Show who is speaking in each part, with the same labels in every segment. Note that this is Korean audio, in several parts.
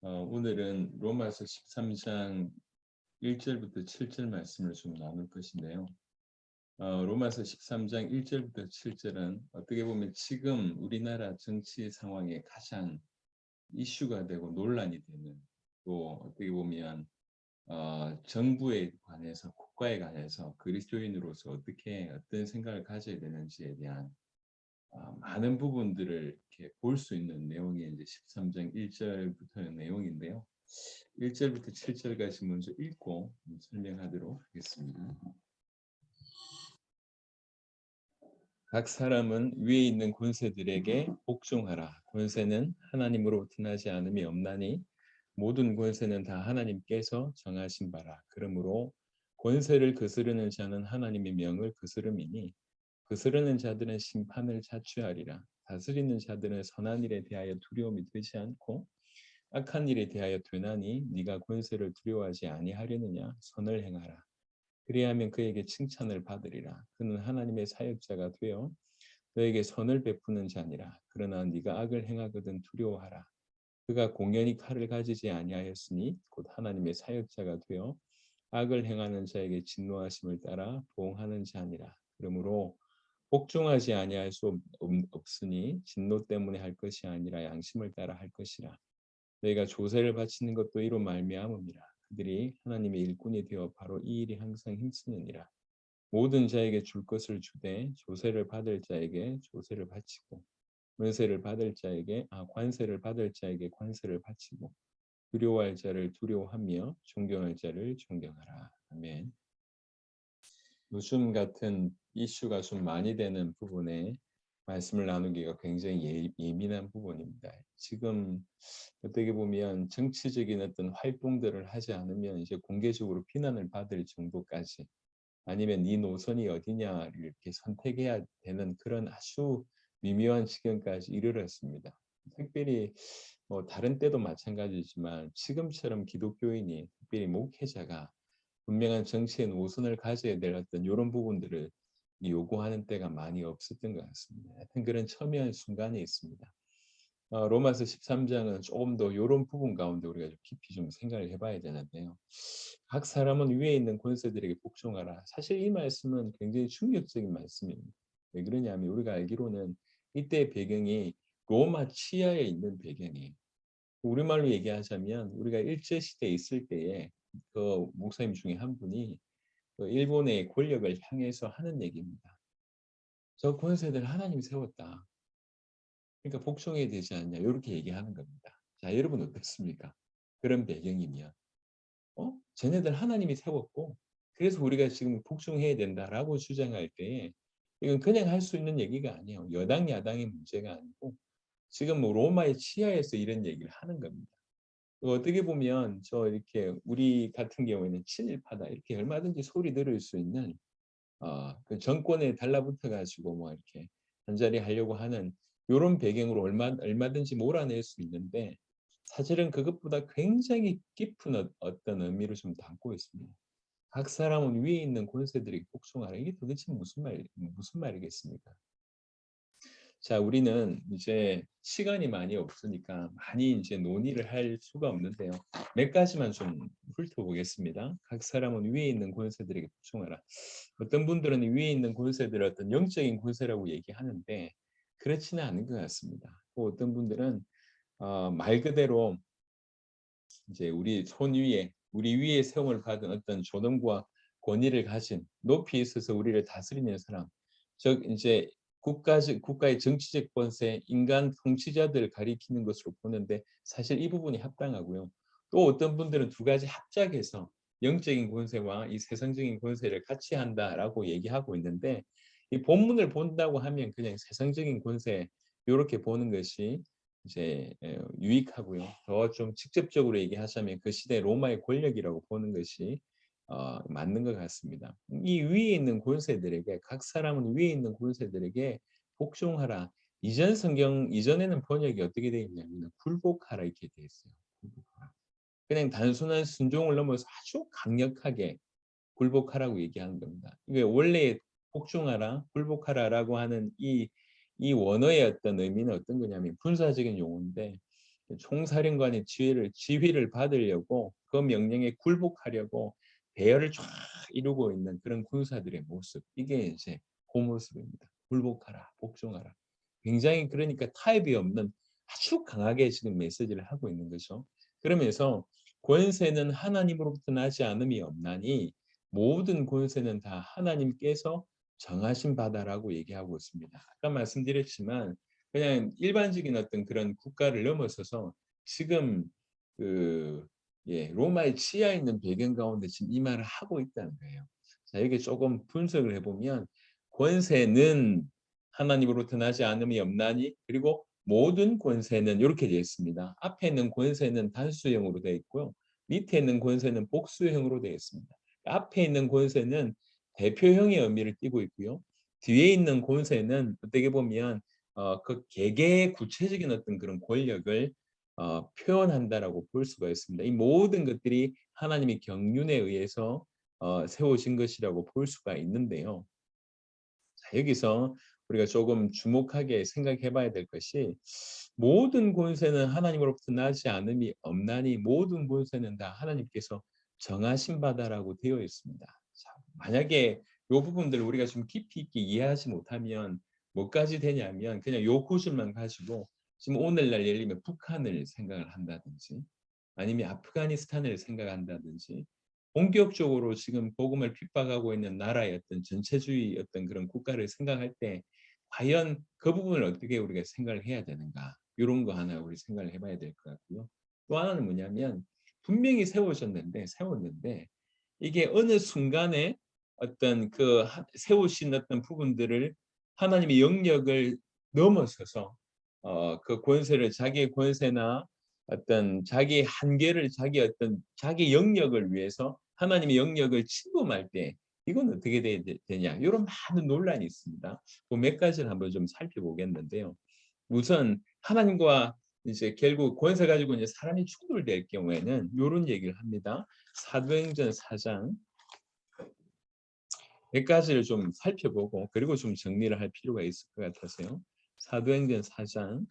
Speaker 1: 오늘은 로마서 13장 1절부터 7절 말씀을 좀 나눌 것인데요. 로마서 13장 1절부터 7절은 어떻게 보면 지금 우리나라 정치 상황에 가장 이슈가 되고 논란이 되는, 또 어떻게 보면 정부에 관해서, 국가에 관해서 그리스도인으로서 어떻게 어떤 생각을 가져야 되는지에 대한 많은 부분들을 이렇게 볼 수 있는 내용이 이제 13장 1절부터의 내용인데요. 1절부터 7절까지 먼저 읽고 설명하도록 하겠습니다. 각 사람은 위에 있는 권세들에게 복종하라. 권세는 하나님으로부터 나지 않음이 없나니 모든 권세는 다 하나님께서 정하신 바라. 그러므로 권세를 거스르는 자는 하나님의 명을 거스름이니 거스르는 자들은 심판을 자취하리라. 다스리는 자들은 선한 일에 대하여 두려움이 되지 않고 악한 일에 대하여 되나니 네가 권세를 두려워하지 아니하려느냐. 선을 행하라. 그리하면 그에게 칭찬을 받으리라. 그는 하나님의 사역자가 되어 너에게 선을 베푸는 자니라. 그러나 네가 악을 행하거든 두려워하라. 그가 공연히 칼을 가지지 아니하였으니 곧 하나님의 사역자가 되어 악을 행하는 자에게 진노하심을 따라 보응하는 자니라. 그러므로 복종하지 아니할 수 없으니 진노 때문에 할 것이 아니라 양심을 따라 할 것이라. 너희가 조세를 바치는 것도 이로 말미암음이라. 그들이 하나님의 일꾼이 되어 바로 이 일이 항상 힘쓰느니라. 모든 자에게 줄 것을 주되 조세를 받을 자에게 조세를 바치고 관세를 받을 자에게 관세를 바치고 두려워할 자를 두려워하며 존경할 자를 존경하라. 아멘. 요즘 같은 이슈가 좀 많이 되는 부분에 말씀을 나누기가 굉장히 예민한 부분입니다. 지금 어떻게 보면 정치적인 어떤 활동들을 하지 않으면 이제 공개적으로 비난을 받을 정도까지, 아니면 이 노선이 어디냐를 이렇게 선택해야 되는 그런 아주 미묘한 지경까지 이르렀습니다. 특별히 다른 때도 마찬가지지만 지금처럼 기독교인이, 특별히 목회자가 분명한 정치의 노선을 가져야 될 어떤 이런 부분들을 요구하는 때가 많이 없었던 것 같습니다. 하여튼 그런 첨예한 순간이 있습니다. 로마서 13장은 조금 더 이런 부분 가운데 우리가 좀 깊이 좀 생각을 해봐야 되는데요. 각 사람은 위에 있는 권세들에게 복종하라. 사실 이 말씀은 굉장히 충격적인 말씀입니다. 왜 그러냐면 우리가 알기로는 이때 배경이 로마 치하에 있는 배경이에요. 우리말로 얘기하자면 우리가 일제시대에 있을 때에 그 목사님 중에 한 분이 그 일본의 권력을 향해서 하는 얘기입니다. 저 권세들 하나님이 세웠다. 그러니까 복종해야 되지 않냐, 이렇게 얘기하는 겁니다. 자, 여러분 어떻습니까? 그런 배경이면 쟤네들 하나님이 세웠고 그래서 우리가 지금 복종해야 된다라고 주장할 때 이건 그냥 할 수 있는 얘기가 아니에요. 여당 야당의 문제가 아니고 지금 뭐 로마의 치하에서 이런 얘기를 하는 겁니다. 어떻게 보면 저 이렇게 우리 같은 경우에는 친일파다 이렇게 얼마든지 소리 들을 수 있는 그 정권에 달라붙어 가지고 뭐 이렇게 한 자리 하려고 하는 요런 배경으로 얼마든지 몰아낼 수 있는데, 사실은 그것보다 굉장히 깊은 어떤 의미를 좀 담고 있습니다. 각 사람은 위에 있는 권세들에게 복종하라. 이게 도대체 무슨 말이겠습니까? 자, 우리는 이제 시간이 많이 없으니까 많이 이제 논의를 할 수가 없는데요. 몇 가지만 좀 훑어보겠습니다. 각 사람은 위에 있는 권세들에게 복종하라. 어떤 분들은 위에 있는 권세들을 어떤 영적인 권세라고 얘기하는데 그렇지는 않은 것 같습니다. 또 어떤 분들은 말 그대로 이제 우리 위에 세움을 받은 어떤 존엄과 권위를 가진, 높이 있어서 우리를 다스리는 사람, 즉 이제 국가의 정치적 권세, 인간 통치자들을 가리키는 것으로 보는데 사실 이 부분이 합당하고요. 또 어떤 분들은 두 가지 합작해서 영적인 권세와 이 세상적인 권세를 같이 한다라고 얘기하고 있는데, 이 본문을 본다고 하면 그냥 세상적인 권세 이렇게 보는 것이 이제 유익하고요. 더 좀 직접적으로 얘기하자면 그 시대 로마의 권력이라고 보는 것이 맞는 것 같습니다. 이 위에 있는 권세들에게, 각 사람은 위에 있는 권세들에게 복종하라. 이전 성경 이전에는 번역이 어떻게 되어 있냐면 굴복하라 이렇게 되어 있어요. 굴복하라. 그냥 단순한 순종을 넘어서 아주 강력하게 굴복하라고 얘기하는 겁니다. 이게 원래 복종하라, 굴복하라라고 하는 이 원어의 어떤 의미는 어떤 거냐면 군사적인 용어인데, 총사령관의 지휘를 받으려고 그 명령에 굴복하려고 대열을 쫙 이루고 있는 그런 군사들의 모습. 이게 이제 그 모습입니다. 굴복하라, 복종하라. 굉장히 그러니까 타협이 없는 아주 강하게 지금 메시지를 하고 있는 거죠. 그러면서 권세는 하나님으로부터 나지 않음이 없나니 모든 권세는 다 하나님께서 정하신 바다라고 얘기하고 있습니다. 아까 말씀드렸지만 그냥 일반적인 어떤 그런 국가를 넘어서서 지금 그 로마의 치하에 있는 배경 가운데 지금 이 말을 하고 있다는 거예요. 자, 여기 조금 분석을 해보면 권세는 하나님으로부터 나지 않음이 없나니 그리고 모든 권세는 이렇게 되어 있습니다. 앞에 있는 권세는 단수형으로 되어 있고요. 밑에 있는 권세는 복수형으로 되어 있습니다. 앞에 있는 권세는 대표형의 의미를 띠고 있고요. 뒤에 있는 권세는 어떻게 보면 그 개개의 구체적인 어떤 그런 권력을 표현한다라고 볼 수가 있습니다. 이 모든 것들이 하나님의 경륜에 의해서 세워진 것이라고 볼 수가 있는데요. 자, 여기서 우리가 조금 주목하게 생각해 봐야 될 것이 모든 권세는 하나님으로부터 나지 않음이 없나니 모든 권세는 다 하나님께서 정하신 바다라고 되어 있습니다. 자, 만약에 이 부분들을 우리가 좀 깊이 있게 이해하지 못하면 뭐까지 되냐면 그냥 요 구절만 가지고 지금 오늘날 예를 들면 북한을 생각을 한다든지 아니면 아프가니스탄을 생각한다든지 본격적으로 지금 복음을 핍박하고 있는 나라의 어떤 전체주의 어떤 그런 국가를 생각할 때 과연 그 부분을 어떻게 우리가 생각을 해야 되는가 이런 거 하나 우리 생각을 해봐야 될 것 같고요. 또 하나는 뭐냐면 분명히 세웠는데 이게 어느 순간에 어떤 그 세우신 어떤 부분들을 하나님의 영역을 넘어서서 그 권세를 자기의 권세나 어떤 자기 한계를 자기 영역을 위해서 하나님의 영역을 침범할 때 이건 어떻게 되냐 이런 많은 논란이 있습니다. 그 몇 가지를 한번 좀 살펴보겠는데요. 우선 하나님과 이제 결국 권세 가지고 이제 사람이 충돌될 경우에는 이런 얘기를 합니다. 사도행전 4장 몇 가지를 좀 살펴보고 그리고 좀 정리를 할 필요가 있을 것 같아서요. 사도행전 4장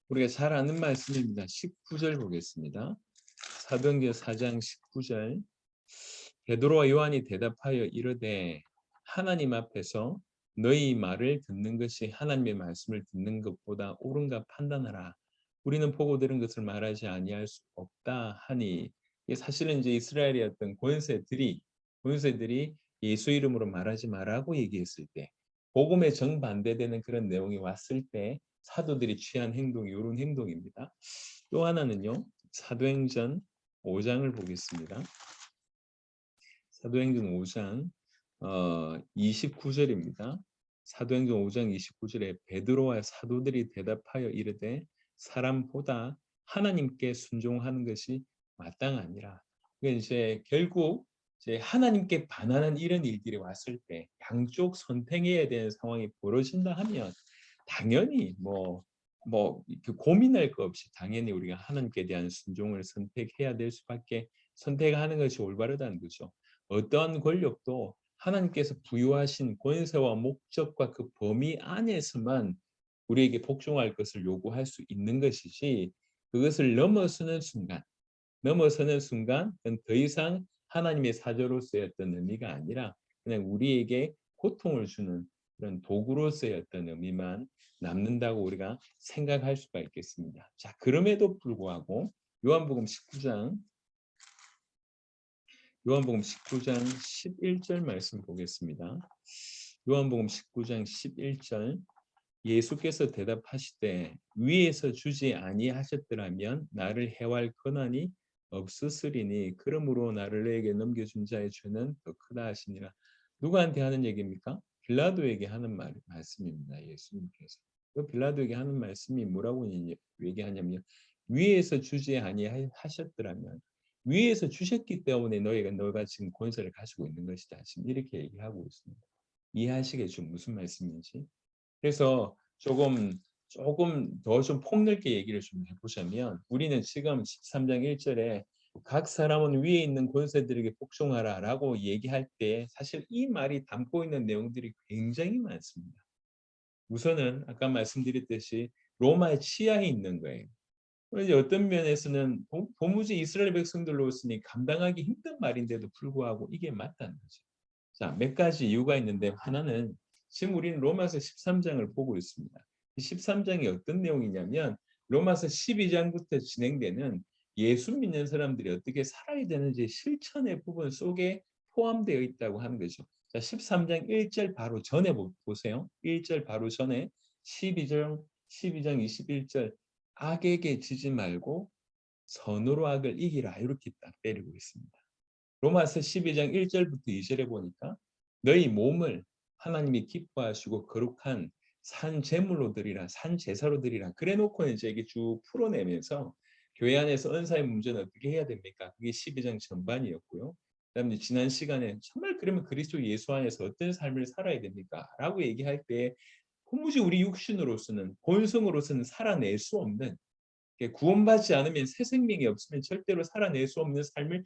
Speaker 1: 우리가 잘 아는 말씀입니다. 19절 보겠습니다. 사도행전 4장 19절 베드로와 요한이 대답하여 이르되 하나님 앞에서 너희 말을 듣는 것이 하나님의 말씀을 듣는 것보다 옳은가 판단하라. 우리는 보고 들은 것을 말하지 아니할 수 없다 하니 이게 사실은 이제 이스라엘의 어떤 권세들이 예수 이름으로 말하지 말라고 얘기했을 때 복음에 정반대되는 그런 내용이 왔을 때 사도들이 취한 행동이 이런 행동입니다. 또 하나는요. 사도행전 5장을 보겠습니다. 사도행전 5장 29절입니다. 사도행전 5장 29절에 베드로와 사도들이 대답하여 이르되 사람보다 하나님께 순종하는 것이 마땅하니라. 그러니까 이제 결국 이제 하나님께 반하는 이런 일들이 왔을 때 양쪽 선택해야 되는 상황이 벌어진다 하면 당연히 고민할 거 없이 당연히 우리가 하나님께 대한 순종을 선택해야 될 수밖에 선택하는 것이 올바르다는 거죠. 어떠한 권력도 하나님께서 부여하신 권세와 목적과 그 범위 안에서만 우리에게 복종할 것을 요구할 수 있는 것이지 그것을 넘어서는 순간 그건 더 이상 하나님의 사조로서의 어떤 의미가 아니라 그냥 우리에게 고통을 주는 그런 도구로서의 어떤 의미만 남는다고 우리가 생각할 수가 있겠습니다. 자, 그럼에도 불구하고 요한복음 19장 11절 말씀 보겠습니다. 요한복음 19장 11절 예수께서 대답하시되 위에서 주지 아니하셨더라면 나를 해할 권한이 없으리니 그러므로 나를 너에게 넘겨준 자의 죄는 더 크다 하시니라. 누구한테 하는 얘기입니까? 빌라도에게 하는 말씀입니다. 예수님께서. 그 빌라도에게 하는 말씀이 뭐라고 얘기하냐면 위에서 주지 아니하셨더라면 위에서 주셨기 때문에 너희가 지금 권세를 가지고 있는 것이다. 지금 이렇게 얘기하고 있습니다. 이해하시겠죠? 무슨 말씀인지. 그래서 조금 더 좀 폭넓게 얘기를 좀 해보자면 우리는 지금 13장 1절에 각 사람은 위에 있는 권세들에게 복종하라라고 얘기할 때 사실 이 말이 담고 있는 내용들이 굉장히 많습니다. 우선은 아까 말씀드렸듯이 로마의 치하에 있는 거예요. 그런데 어떤 면에서는 도무지 이스라엘 백성들로서는 감당하기 힘든 말인데도 불구하고 이게 맞다는 거죠. 자, 몇 가지 이유가 있는데 하나는 지금 우리는 로마서 13장을 보고 있습니다. 이 13장이 어떤 내용이냐면 로마서 12장부터 진행되는 예수 믿는 사람들이 어떻게 살아야 되는지 실천의 부분 속에 포함되어 있다고 하는 거죠. 자, 13장 1절 바로 전에 보세요. 1절 바로 전에 12장 21절 악에게 지지 말고 선으로 악을 이기라 이렇게 딱 때리고 있습니다. 로마서 12장 1절부터 2절에 보니까 너희 몸을 하나님이 기뻐하시고 거룩한 산 제물로 드리라 산 제사로 드리라 그래 놓고 이제 이게 쭉 풀어내면서 교회 안에서 은사의 문제는 어떻게 해야 됩니까? 그게 12장 전반이었고요. 그다음에 지난 시간에 정말 그러면 그리스도 예수 안에서 어떤 삶을 살아야 됩니까? 라고 얘기할 때 도무지 우리 육신으로서는 본성으로서는 살아낼 수 없는 구원받지 않으면 새 생명이 없으면 절대로 살아낼 수 없는 삶을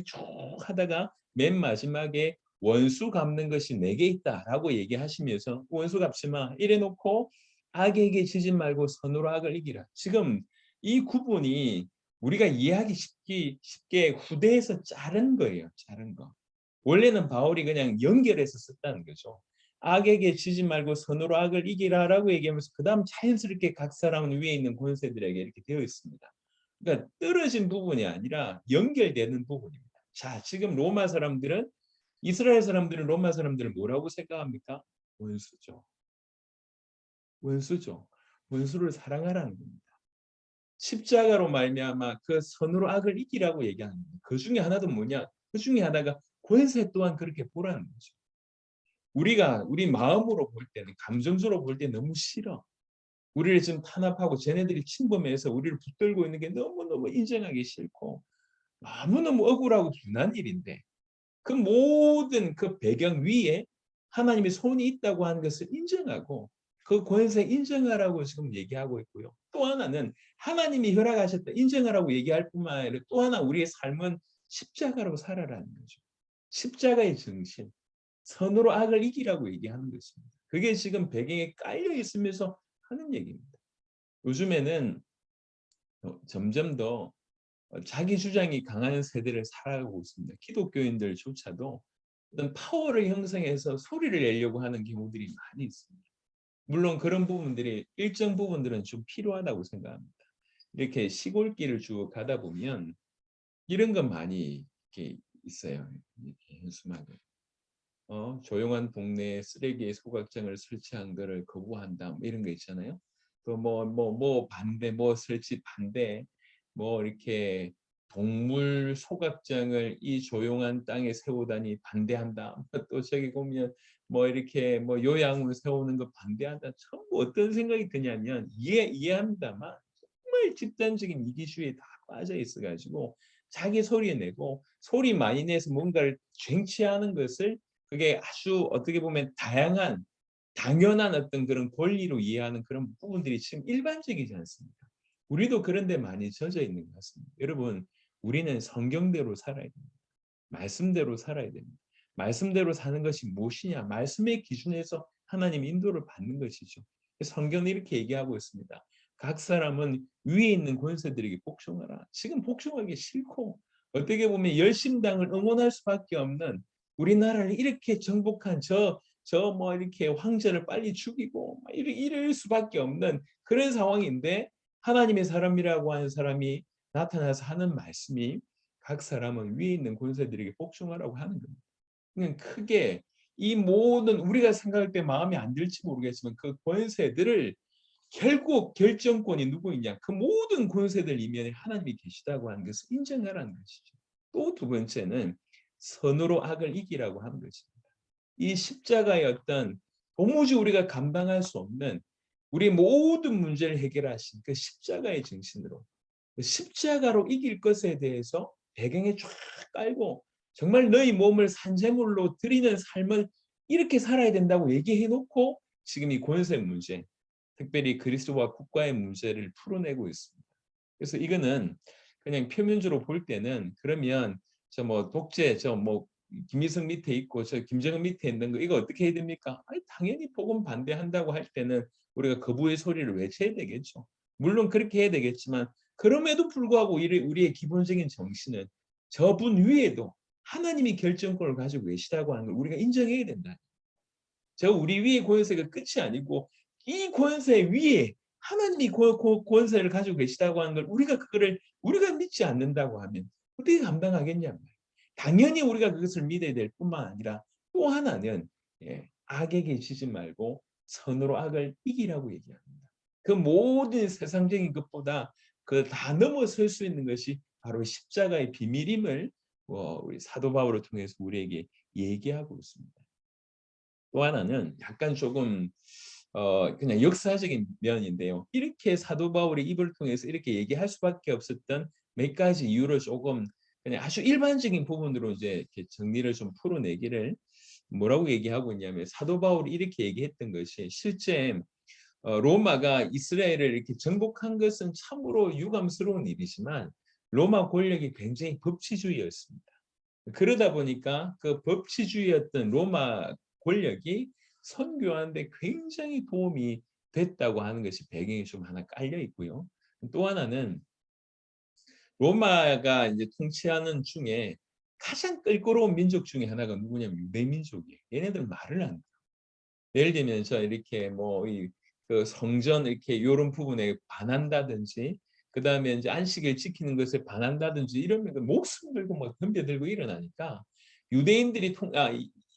Speaker 1: 쭉 하다가 맨 마지막에 원수 갚는 것이 내게 있다라고 얘기하시면서 원수 갚지 마 이래 놓고 악에게 지지 말고 선으로 악을 이기라. 지금 이 구분이 우리가 이해하기 쉽게 후대에서 자른 거예요. 자른 거. 원래는 바울이 그냥 연결해서 썼다는 거죠. 악에게 지지 말고 선으로 악을 이기라라고 얘기하면서 그다음 자연스럽게 각 사람은 위에 있는 권세들에게 이렇게 되어 있습니다. 그러니까 떨어진 부분이 아니라 연결되는 부분입니다. 자, 지금 로마 사람들은 이스라엘 사람들은 로마 사람들을 뭐라고 생각합니까? 원수죠. 원수죠. 원수를 사랑하라는 겁니다. 십자가로 말미암아 그 선으로 악을 이기라고 얘기하는 겁니다. 그 중에 하나도 뭐냐? 그 중에 하나가 권세 또한 그렇게 보라는 거죠. 우리가 우리 마음으로 볼 때는 감정적으로 볼 때 너무 싫어. 우리를 지금 탄압하고 쟤네들이 침범해서 우리를 붙들고 있는 게 너무너무 인정하기 싫고 너무너무 억울하고 분한 일인데 그 모든 그 배경 위에 하나님의 손이 있다고 하는 것을 인정하고 그 권세 인정하라고 지금 얘기하고 있고요. 또 하나는 하나님이 허락하셨다 인정하라고 얘기할 뿐만 아니라 또 하나 우리의 삶은 십자가로 살아라는 거죠. 십자가의 정신. 선으로 악을 이기라고 얘기하는 것입니다. 그게 지금 배경에 깔려 있으면서 하는 얘기입니다. 요즘에는 점점 더 자기 주장이 강한 세대를 살아가고 있습니다. 기독교인들조차도 어떤 파워를 형성해서 소리를 내려고 하는 경우들이 많이 있습니다. 물론 그런 부분들이 일정 부분들은 좀 필요하다고 생각합니다. 이렇게 시골길을 쭉 가다 보면 이런 건 많이 이렇게 있어요. 이렇게 현수막을. 조용한 동네에 쓰레기의 소각장을 설치한 거를 거부한다. 뭐 이런 거 있잖아요. 또 뭐 반대, 뭐 설치 반대, 뭐 이렇게 동물 소각장을 이 조용한 땅에 세우다니 반대한다. 또 저기 보면 뭐 이렇게 뭐 요양을 세우는 거 반대한다. 전부 어떤 생각이 드냐면 이해합니다만 정말 집단적인 이기주의에 다 빠져 있어가지고 자기 소리 내고 소리 많이 내서 뭔가를 쟁취하는 것을 그게 아주 어떻게 보면 다양한 당연한 어떤 그런 권리로 이해하는 그런 부분들이 지금 일반적이지 않습니까? 우리도 그런 데 많이 젖어 있는 것 같습니다. 여러분, 우리는 성경대로 살아야 됩니다. 말씀대로 살아야 됩니다. 말씀대로 사는 것이 무엇이냐? 말씀의 기준에서 하나님 인도를 받는 것이죠. 성경은 이렇게 얘기하고 있습니다. 각 사람은 위에 있는 권세들에게 복종하라. 지금 복종하기 싫고 어떻게 보면 열심당을 응원할 수밖에 없는 우리나라를 이렇게 정복한 저 뭐 이렇게 황제를 빨리 죽이고 이럴 수밖에 없는 그런 상황인데 하나님의 사람이라고 하는 사람이 나타나서 하는 말씀이 각 사람은 위에 있는 권세들에게 복종하라고 하는 겁니다. 그냥 크게 이 모든 우리가 생각할 때 마음에 안 들지 모르겠지만 그 권세들을 결국 결정권이 누구이냐? 그 모든 권세들 이면에 하나님이 계시다고 하는 것을 인정하라는 것이죠. 또 두 번째는 선으로 악을 이기라고 하는 것입니다. 이 십자가의 어떤 도무지 우리가 감당할 수 없는 우리 모든 문제를 해결하신 그 십자가의 정신으로 그 십자가로 이길 것에 대해서 배경에 쫙 깔고 정말 너희 몸을 산제물로 드리는 삶을 이렇게 살아야 된다고 얘기해 놓고 지금 이 권세 문제 특별히 그리스도와 국가의 문제를 풀어내고 있습니다. 그래서 이거는 그냥 표면적으로 볼 때는 그러면 저 뭐 독재 저 뭐 김일성 밑에 있고 저 김정은 밑에 있는 거 이거 어떻게 해야 됩니까? 아니, 당연히 복음 반대한다고 할 때는 우리가 거부의 소리를 외쳐야 되겠죠. 물론 그렇게 해야 되겠지만 그럼에도 불구하고 우리의 기본적인 정신은 저분 위에도 하나님이 결정권을 가지고 계시다고 하는 걸 우리가 인정해야 된다. 저 우리 위의 권세가 끝이 아니고 이 권세 위에 하나님이 권세를 가지고 계시다고 하는 걸 우리가 믿지 않는다고 하면 어떻게 감당하겠냐 말이에요. 당연히 우리가 그것을 믿어야 될 뿐만 아니라 또 하나는 악에게 지지 말고 선으로 악을 이기라고 얘기합니다. 그 모든 세상적인 것보다 그 다 넘어설 수 있는 것이 바로 십자가의 비밀임을 우리 사도 바울을 통해서 우리에게 얘기하고 있습니다. 또 하나는 약간 조금 그냥 역사적인 면인데요. 이렇게 사도 바울의 입을 통해서 이렇게 얘기할 수밖에 없었던 몇 가지 이유를 조금 그냥 아주 일반적인 부분으로 이제 이렇게 정리를 좀 풀어내기를 뭐라고 얘기하고 있냐면 사도 바울이 이렇게 얘기했던 것이 실제 로마가 이스라엘을 이렇게 정복한 것은 참으로 유감스러운 일이지만 로마 권력이 굉장히 법치주의였습니다. 그러다 보니까 그 법치주의였던 로마 권력이 선교하는데 굉장히 도움이 됐다고 하는 것이 배경이 좀 하나 깔려 있고요. 또 하나는 로마가 이제 통치하는 중에 가장 껄끄러운 민족 중에 하나가 누구냐면 유대 민족이에요. 얘네들 말을 안 해요. 예를 들면 저 이렇게 그 성전 이렇게 이런 부분에 반한다든지 그다음에 이제 안식일 지키는 것에 반한다든지 이러면 목숨 들고 막 덤벼들고 일어나니까 유대인들이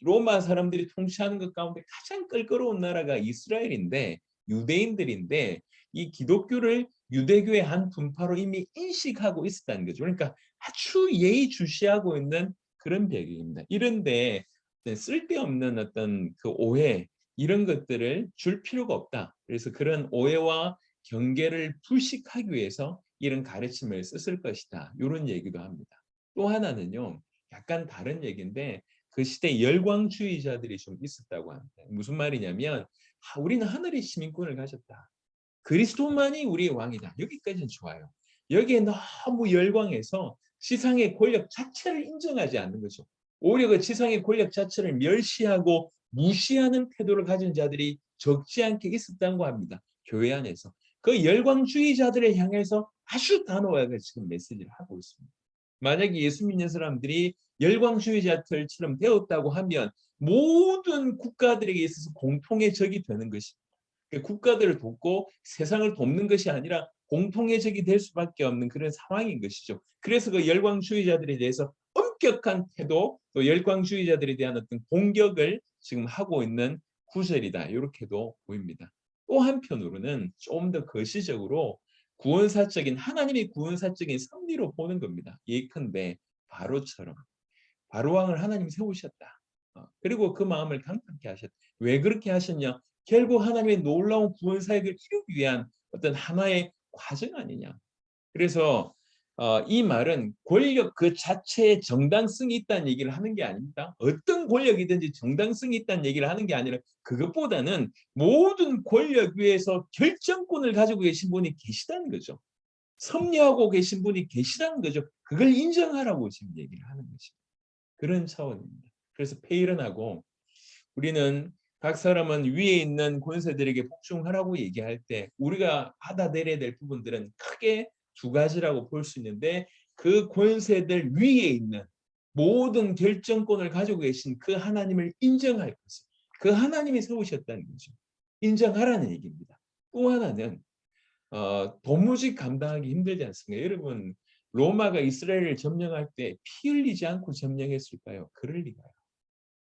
Speaker 1: 로마 사람들이 통치하는 것 가운데 가장 껄끄러운 나라가 이스라엘인데 유대인들인데 이 기독교를 유대교의 한 분파로 이미 인식하고 있었다는 거죠. 그러니까 아주 예의주시하고 있는 그런 배경입니다. 이런데 쓸데없는 어떤 그 오해 이런 것들을 줄 필요가 없다. 그래서 그런 오해와 경계를 불식하기 위해서 이런 가르침을 썼을 것이다. 이런 얘기도 합니다. 또 하나는요. 약간 다른 얘기인데 그 시대 열광주의자들이 좀 있었다고 합니다. 무슨 말이냐면 우리는 하늘의 시민권을 가졌다. 그리스도만이 우리의 왕이다. 여기까지는 좋아요. 여기에 너무 열광해서 지상의 권력 자체를 인정하지 않는 거죠. 오히려 그 지상의 권력 자체를 멸시하고 무시하는 태도를 가진 자들이 적지 않게 있었다고 합니다. 교회 안에서. 그 열광주의자들을 향해서 아주 단호하게 지금 메시지를 하고 있습니다. 만약에 예수 믿는 사람들이 열광주의자들처럼 되었다고 하면 모든 국가들에게 있어서 공통의 적이 되는 것입니다. 국가들을 돕고 세상을 돕는 것이 아니라 공통의 적이 될 수밖에 없는 그런 상황인 것이죠. 그래서 그 열광주의자들에 대해서 엄격한 태도, 또 열광주의자들에 대한 어떤 공격을 지금 하고 있는 구절이다. 이렇게도 보입니다. 또 한편으로는 좀 더 거시적으로 구원사적인 하나님의 구원사적인 섭리로 보는 겁니다. 예컨대 바로처럼 바로왕을 하나님이 세우셨다. 그리고 그 마음을 강팍게 하셨다. 왜 그렇게 하셨냐? 결국 하나님의 놀라운 구원 사역을 이루기 위한 어떤 하나의 과정 아니냐. 그래서 이 말은 권력 그 자체에 정당성이 있다는 얘기를 하는 게 아닙니다. 어떤 권력이든지 정당성이 있다는 얘기를 하는 게 아니라 그것보다는 모든 권력 위에서 결정권을 가지고 계신 분이 계시다는 거죠. 섭리하고 계신 분이 계시다는 거죠. 그걸 인정하라고 지금 얘기를 하는 거죠. 그런 차원입니다. 그래서 페이런하고 우리는 각 사람은 위에 있는 권세들에게 복종하라고 얘기할 때 우리가 받아들여야 될 부분들은 크게 두 가지라고 볼 수 있는데 그 권세들 위에 있는 모든 결정권을 가지고 계신 그 하나님을 인정할 것을 그 하나님이 세우셨다는 거죠. 인정하라는 얘기입니다. 또 하나는 도무지 감당하기 힘들지 않습니까? 여러분 로마가 이스라엘을 점령할 때 피 흘리지 않고 점령했을까요? 그럴 리가요.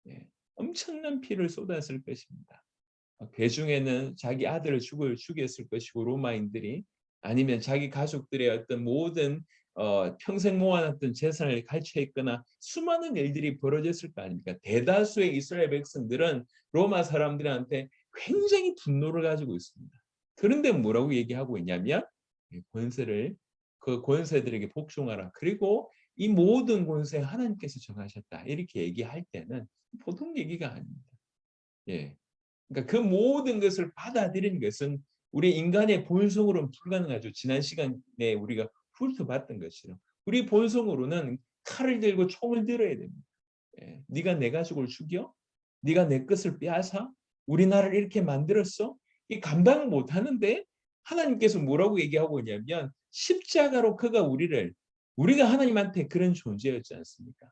Speaker 1: 예. 엄청난 피를 쏟았을 것입니다. 괴중에는 자기 아들을 죽였을 것이고 로마인들이 아니면 자기 가족들의 어떤 모든 평생 모아놨던 재산을 갈취했거나 수많은 일들이 벌어졌을 거 아닙니까? 대다수의 이스라엘 백성들은 로마 사람들한테 굉장히 분노를 가지고 있습니다. 그런데 뭐라고 얘기하고 있냐면 그 권세들에게 복종하라. 그리고 이 모든 권세 하나님께서 정하셨다. 이렇게 얘기할 때는 보통 얘기가 아닙니다. 예. 그러니까 그 모든 것을 받아들이는 것은 우리 인간의 본성으로는 불가능하죠. 지난 시간에 우리가 훑어봤던 것처럼 우리 본성으로는 칼을 들고 총을 들어야 됩니다. 예. 네가 내 가족을 죽여? 네가 내 것을 빼앗아? 우리나라를 이렇게 만들었어? 이 감당을 못 하는데 하나님께서 뭐라고 얘기하고 있냐면 십자가로 그가 우리가 하나님한테 그런 존재였지 않습니까?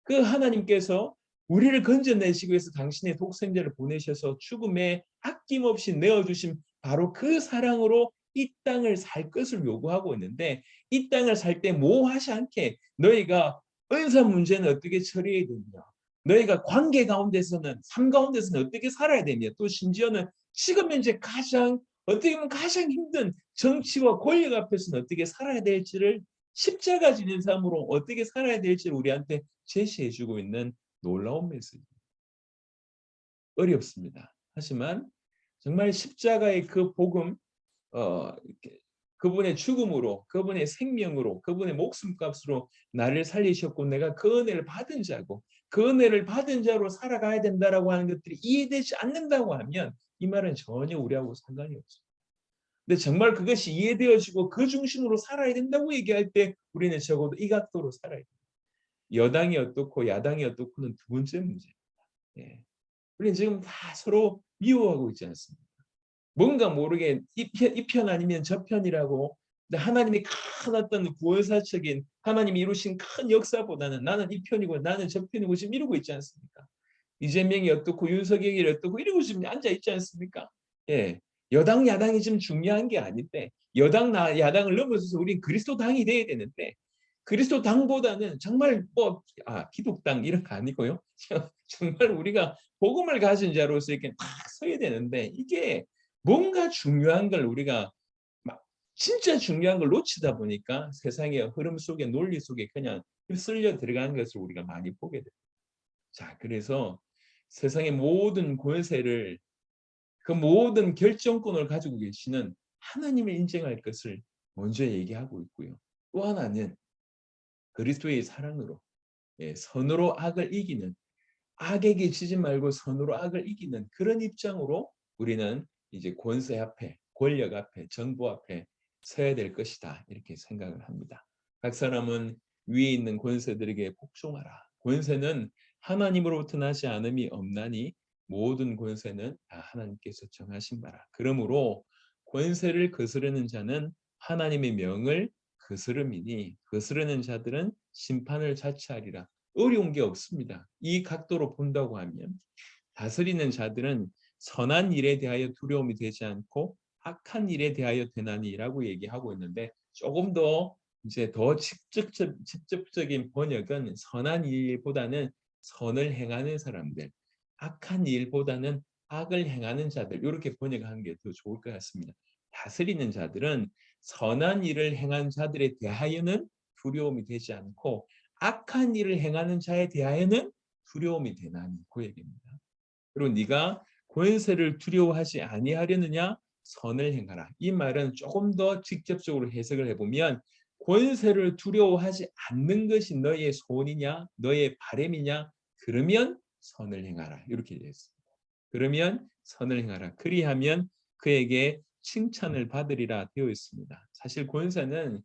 Speaker 1: 그 하나님께서 우리를 건져내시기 위해서 당신의 독생자를 보내셔서 죽음에 아낌없이 내어주신 바로 그 사랑으로 이 땅을 살 것을 요구하고 있는데 이 땅을 살 때 모호하지 않게 너희가 은사 문제는 어떻게 처리해야 되냐, 너희가 관계 가운데서는 삶 가운데서는 어떻게 살아야 되냐, 또 심지어는 지금 현재 가장 어떻게 보면 가장 힘든 정치와 권력 앞에서는 어떻게 살아야 될지를 십자가 지는 삶으로 어떻게 살아야 될지를 우리한테 제시해주고 있는 놀라운 메시지. 어렵습니다. 하지만 정말 십자가의 그 복음, 그분의 죽음으로, 그분의 생명으로, 그분의 목숨값으로 나를 살리셨고 내가 그 은혜를 받은 자고 그 은혜를 받은 자로 살아가야 된다라고 하는 것들이 이해되지 않는다고 하면 이 말은 전혀 우리하고 상관이 없어요. 근데 정말 그것이 이해되어지고 그 중심으로 살아야 된다고 얘기할 때 우리는 적어도 이 각도로 살아야 돼요. 여당이 어떻고 야당이 어떻고는 두 번째 문제입니다. 예. 우리는 지금 다 서로 미워하고 있지 않습니까? 뭔가 모르게 이 편 아니면 저 편이라고. 근데 하나님이 큰 어떤 구원사적인 하나님이 이루신 큰 역사보다는 나는 이 편이고 나는 저 편이고 지금 이러고 있지 않습니까? 이재명이 어떻고 윤석열이 어떻고 이러고 지금 앉아 있지 않습니까? 예. 여당 야당이 지금 중요한 게 아닌데 야당을 넘어서서 우린 그리스도당이 돼야 되는데 그리스도당보다는 정말 기독당 이런 거 아니고요. 정말 우리가 복음을 가진 자로서 이렇게 딱 서야 되는데 이게 뭔가 중요한 걸 우리가 막 진짜 중요한 걸 놓치다 보니까 세상의 흐름 속에 논리 속에 그냥 휩쓸려 들어가는 것을 우리가 많이 보게 돼요. 자, 그래서 세상의 모든 권세를 그 모든 결정권을 가지고 계시는 하나님을 인정할 것을 먼저 얘기하고 있고요. 또 하나는 그리스도의 사랑으로, 선으로 악을 이기는, 악에게 지지 말고 선으로 악을 이기는 그런 입장으로 우리는 이제 권세 앞에, 권력 앞에, 정부 앞에 서야 될 것이다. 이렇게 생각을 합니다. 각 사람은 위에 있는 권세들에게 복종하라. 권세는 하나님으로부터 나지 않음이 없나니 모든 권세는 다 하나님께서 정하신 바라. 그러므로 권세를 거스르는 자는 하나님의 명을 거스름이니 거스르는 자들은 심판을 자처하리라. 어려운 게 없습니다. 이 각도로 본다고 하면 다스리는 자들은 선한 일에 대하여 두려움이 되지 않고 악한 일에 대하여 되나니라고 얘기하고 있는데 조금 더 이제 더 직접적인 번역은 선한 일보다는 선을 행하는 사람들, 악한 일보다는 악을 행하는 자들 이렇게 번역하는 게 더 좋을 것 같습니다. 다스리는 자들은 선한 일을 행한 자들에 대하여는 두려움이 되지 않고 악한 일을 행하는 자에 대하여는 두려움이 되나니 그 얘기입니다. 그리고 네가 권세를 두려워하지 아니하려느냐 선을 행하라. 이 말은 조금 더 직접적으로 해석을 해보면 권세를 두려워하지 않는 것이 너의 소원이냐 너의 바람이냐 그러면 선을 행하라. 이렇게 되어 있습니다. 그러면 선을 행하라. 그리하면 그에게 칭찬을 받으리라 되어 있습니다. 사실 권세는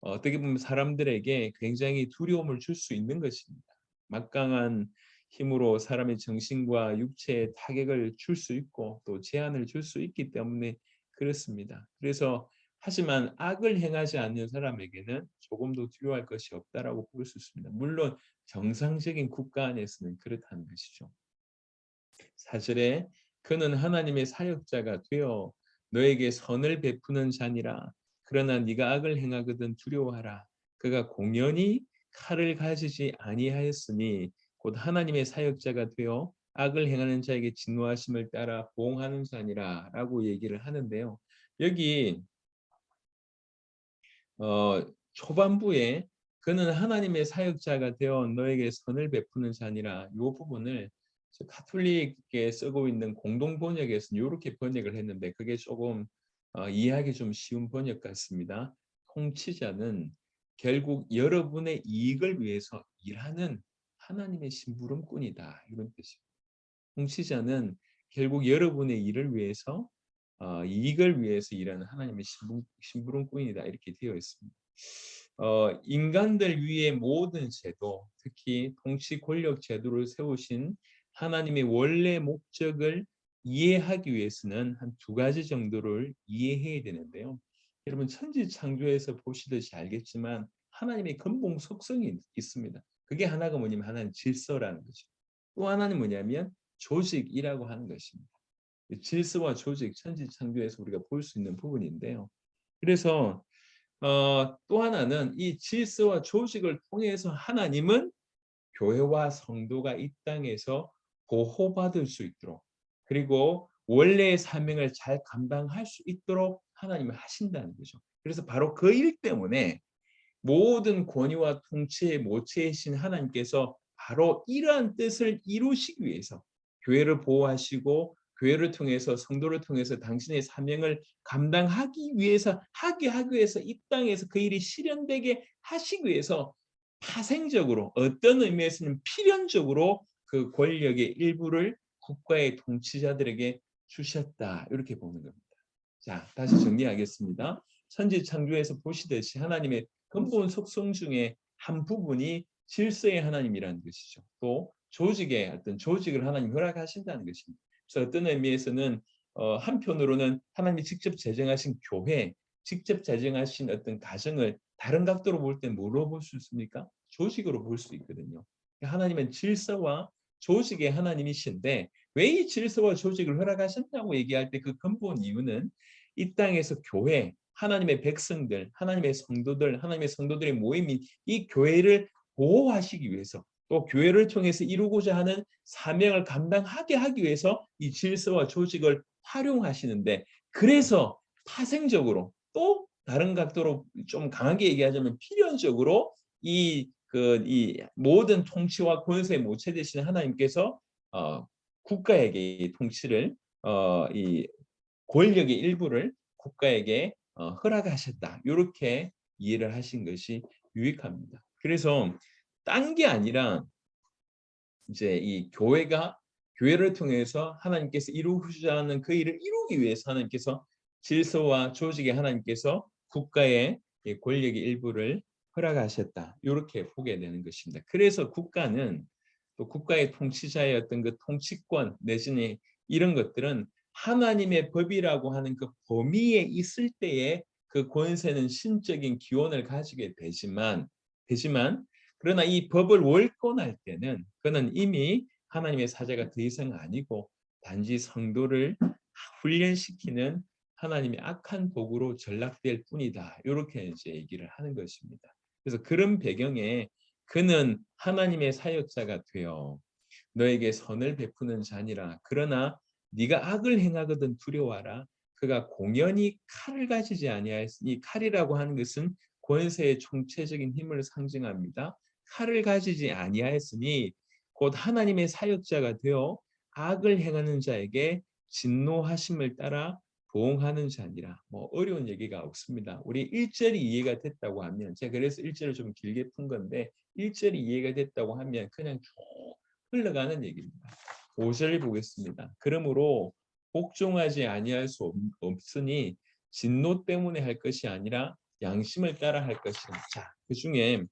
Speaker 1: 어떻게 보면 사람들에게 굉장히 두려움을 줄 수 있는 것입니다. 막강한 힘으로 사람의 정신과 육체에 타격을 줄 수 있고 또 제한을 줄 수 있기 때문에 그렇습니다. 그래서 하지만 악을 행하지 않는 사람에게는 조금도 두려워할 것이 없다라고 볼 수 있습니다. 물론 정상적인 국가 안에서는 그렇다는 것이죠. 4절에 그는 하나님의 사역자가 되어 너에게 선을 베푸는 자니라. 그러나 네가 악을 행하거든 두려워하라. 그가 공연히 칼을 가지지 아니하였으니 곧 하나님의 사역자가 되어 악을 행하는 자에게 진노하심을 따라 보응하는 자니라 라고 얘기를 하는데요. 여기 초반부에 그는 하나님의 사역자가 되어 너에게 선을 베푸는 자니라 이 부분을 카톨릭에 쓰고 있는 공동 번역에서는 이렇게 번역을 했는데 그게 조금 이해하기 좀 쉬운 번역 같습니다. 통치자는 결국 여러분의 이익을 위해서 일하는 하나님의 심부름꾼이다 이런 뜻입니다. 통치자는 결국 여러분의 일을 위해서 이익을 위해서 일하는 하나님의 심부름꾼이다 이렇게 되어 있습니다. 인간들 위의 모든 제도, 특히 통치 권력 제도를 세우신 하나님의 원래 목적을 이해하기 위해서는 한 두 가지 정도를 이해해야 되는데요. 여러분 천지창조에서 보시듯이 알겠지만 하나님의 근본 속성이 있습니다. 그게 하나가 뭐냐면 하나는 질서라는 거죠. 또 하나는 뭐냐면 조직이라고 하는 것입니다. 질서와 조직, 천지창조에서 우리가 볼 수 있는 부분인데요. 그래서 또 하나는 이 질서와 조직을 통해서 하나님은 교회와 성도가 이 땅에서 보호받을 수 있도록 그리고 원래의 사명을 잘 감당할 수 있도록 하나님은 하신다는 거죠. 그래서 바로 그 일 때문에 모든 권위와 통치의 모체이신 하나님께서 바로 이러한 뜻을 이루시기 위해서 교회를 보호하시고 교회를 통해서 성도를 통해서 당신의 사명을 감당하기 위해서 하게 하기 위해서 이 땅에서 그 일이 실현되게 하시기 위해서 파생적으로 어떤 의미에서는 필연적으로 그 권력의 일부를 국가의 통치자들에게 주셨다. 이렇게 보는 겁니다. 자, 다시 정리하겠습니다. 천지 창조에서 보시듯이 하나님의 근본 속성 중에 한 부분이 질서의 하나님이라는 것이죠. 또 조직의 어떤 조직을 하나님 허락하신다는 것입니다. 그래서 어떤 의미에서는 한편으로는 하나님이 직접 제정하신 교회, 직접 제정하신 어떤 가정을 다른 각도로 볼 때 뭐로 볼 수 있습니까? 조직으로 볼 수 있거든요. 하나님은 질서와 조직의 하나님이신데 왜 이 질서와 조직을 허락하셨다고 얘기할 때 그 근본 이유는 이 땅에서 교회, 하나님의 백성들, 하나님의 성도들, 하나님의 성도들의 모임인 이 교회를 보호하시기 위해서 또 교회를 통해서 이루고자 하는 사명을 감당하게 하기 위해서 이 질서와 조직을 활용하시는데 그래서 파생적으로 또 다른 각도로 좀 강하게 얘기하자면 필연적으로 이 모든 통치와 권세의 모체 되시는 하나님께서 국가에게 이 통치를 이 권력의 일부를 국가에게 허락하셨다. 이렇게 이해를 하신 것이 유익합니다. 그래서 딴 게 아니라 이제 이 교회를 통해서 하나님께서 이루고자 하는 그 일을 이루기 위해서 하나님께서 질서와 조직에 하나님께서 국가의 권력의 일부를 허락하셨다. 이렇게 보게 되는 것입니다. 그래서 국가는 또 국가의 통치자의 어떤 그 통치권 내지는 이런 것들은 하나님의 법이라고 하는 그 범위에 있을 때에 그 권세는 신적인 기원을 가지게 되지만 그러나 이 법을 월권할 때는 그는 이미 하나님의 사자가 더 이상 아니고 단지 성도를 훈련시키는 하나님의 악한 도구로 전락될 뿐이다. 이렇게 이제 얘기를 하는 것입니다. 그래서 그런 배경에 그는 하나님의 사역자가 되어 너에게 선을 베푸는 자니라. 그러나 네가 악을 행하거든 두려워하라. 그가 공연히 칼을 가지지 아니하였으니 칼이라고 하는 것은 권세의 총체적인 힘을 상징합니다. 칼을 가지지 아니하였으니 곧 하나님의 사역자가 되어 악을 행하는 자에게 진노하심을 따라 보응하는 자니라. 뭐 어려운 얘기가 없습니다. 우리 1절이 이해가 됐다고 하면 제가 그래서 1절을 좀 길게 푼 건데 1절이 이해가 됐다고 하면 그냥 쭉 흘러가는 얘기입니다. 5절 보겠습니다. 그러므로 복종하지 아니할 수 없으니 진노 때문에 할 것이 아니라 양심을 따라 할 것이라. 자, 그 중에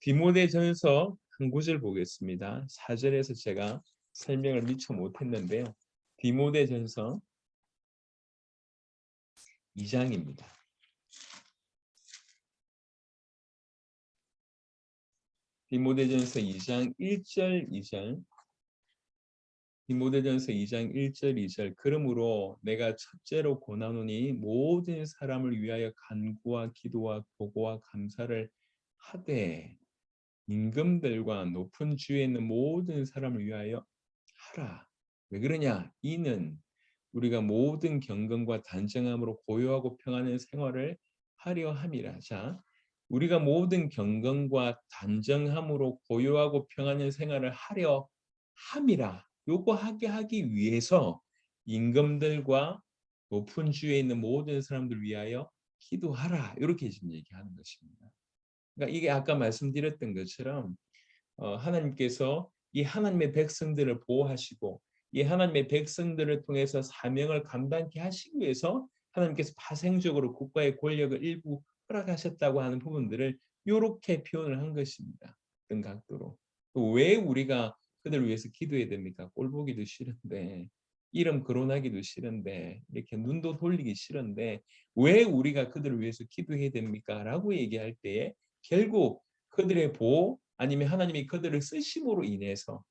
Speaker 1: 디모데전서 한 구절 보겠습니다. 4절에서 제가 설명을 미처 못했는데요. 디모데전서 2장입니다. 디모데전서 2장 1절 2절 디모데전서 2장 1절 2절 그러므로 내가 첫째로 권하노니 모든 사람을 위하여 간구와 기도와 도고와 감사를 하되 임금들과 높은 주에 있는 모든 사람을 위하여 하라. 왜 그러냐? 이는 우리가 모든 경건과 단정함으로 고요하고 평안한 생활을 하려 함이라. 자, 우리가 모든 경건과 단정함으로 고요하고 평안한 생활을 하려 함이라. 요거 하기 위해서 임금들과 높은 주에 있는 모든 사람들 위하여 기도하라. 이렇게 지금 얘기하는 것입니다. 그러니까 이게 아까 말씀드렸던 것처럼 하나님께서 이 하나님의 백성들을 보호하시고 이 하나님의 백성들을 통해서 사명을 감당케 하시기 위해서 하나님께서 파생적으로 국가의 권력을 일부 허락하셨다고 하는 부분들을 이렇게 표현을 한 것입니다. 어떤 각도로. 왜 우리가 그들을 위해서 기도해야 됩니까? 꼴 보기도 싫은데 이름 거론하기도 싫은데 이렇게 눈도 돌리기 싫은데 왜 우리가 그들을 위해서 기도해야 됩니까? 라고 얘기할 때에 결국 그들의 보호 아니면 하나님이 그들을 쓰심으로 인해서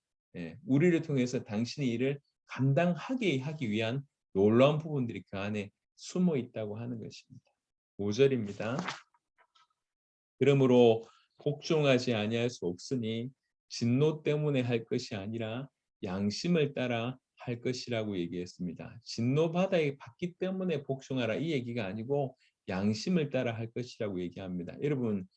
Speaker 1: 우리를 통해서 당신의 일을 감당하게 하기 위한 놀라운 부분들이 그 안에 숨어 있다고 하는 것입니다. 5절입니다. 그러므로 복종하지 아니할 수 없으니 진노 때문에 할 것이 아니라 양심을 따라 할 것이라고 얘기했습니다. 진노 받기 때문에 복종하라 이 얘기가 아니고 양심을 따라 할 것이라고 얘기합니다. 여러분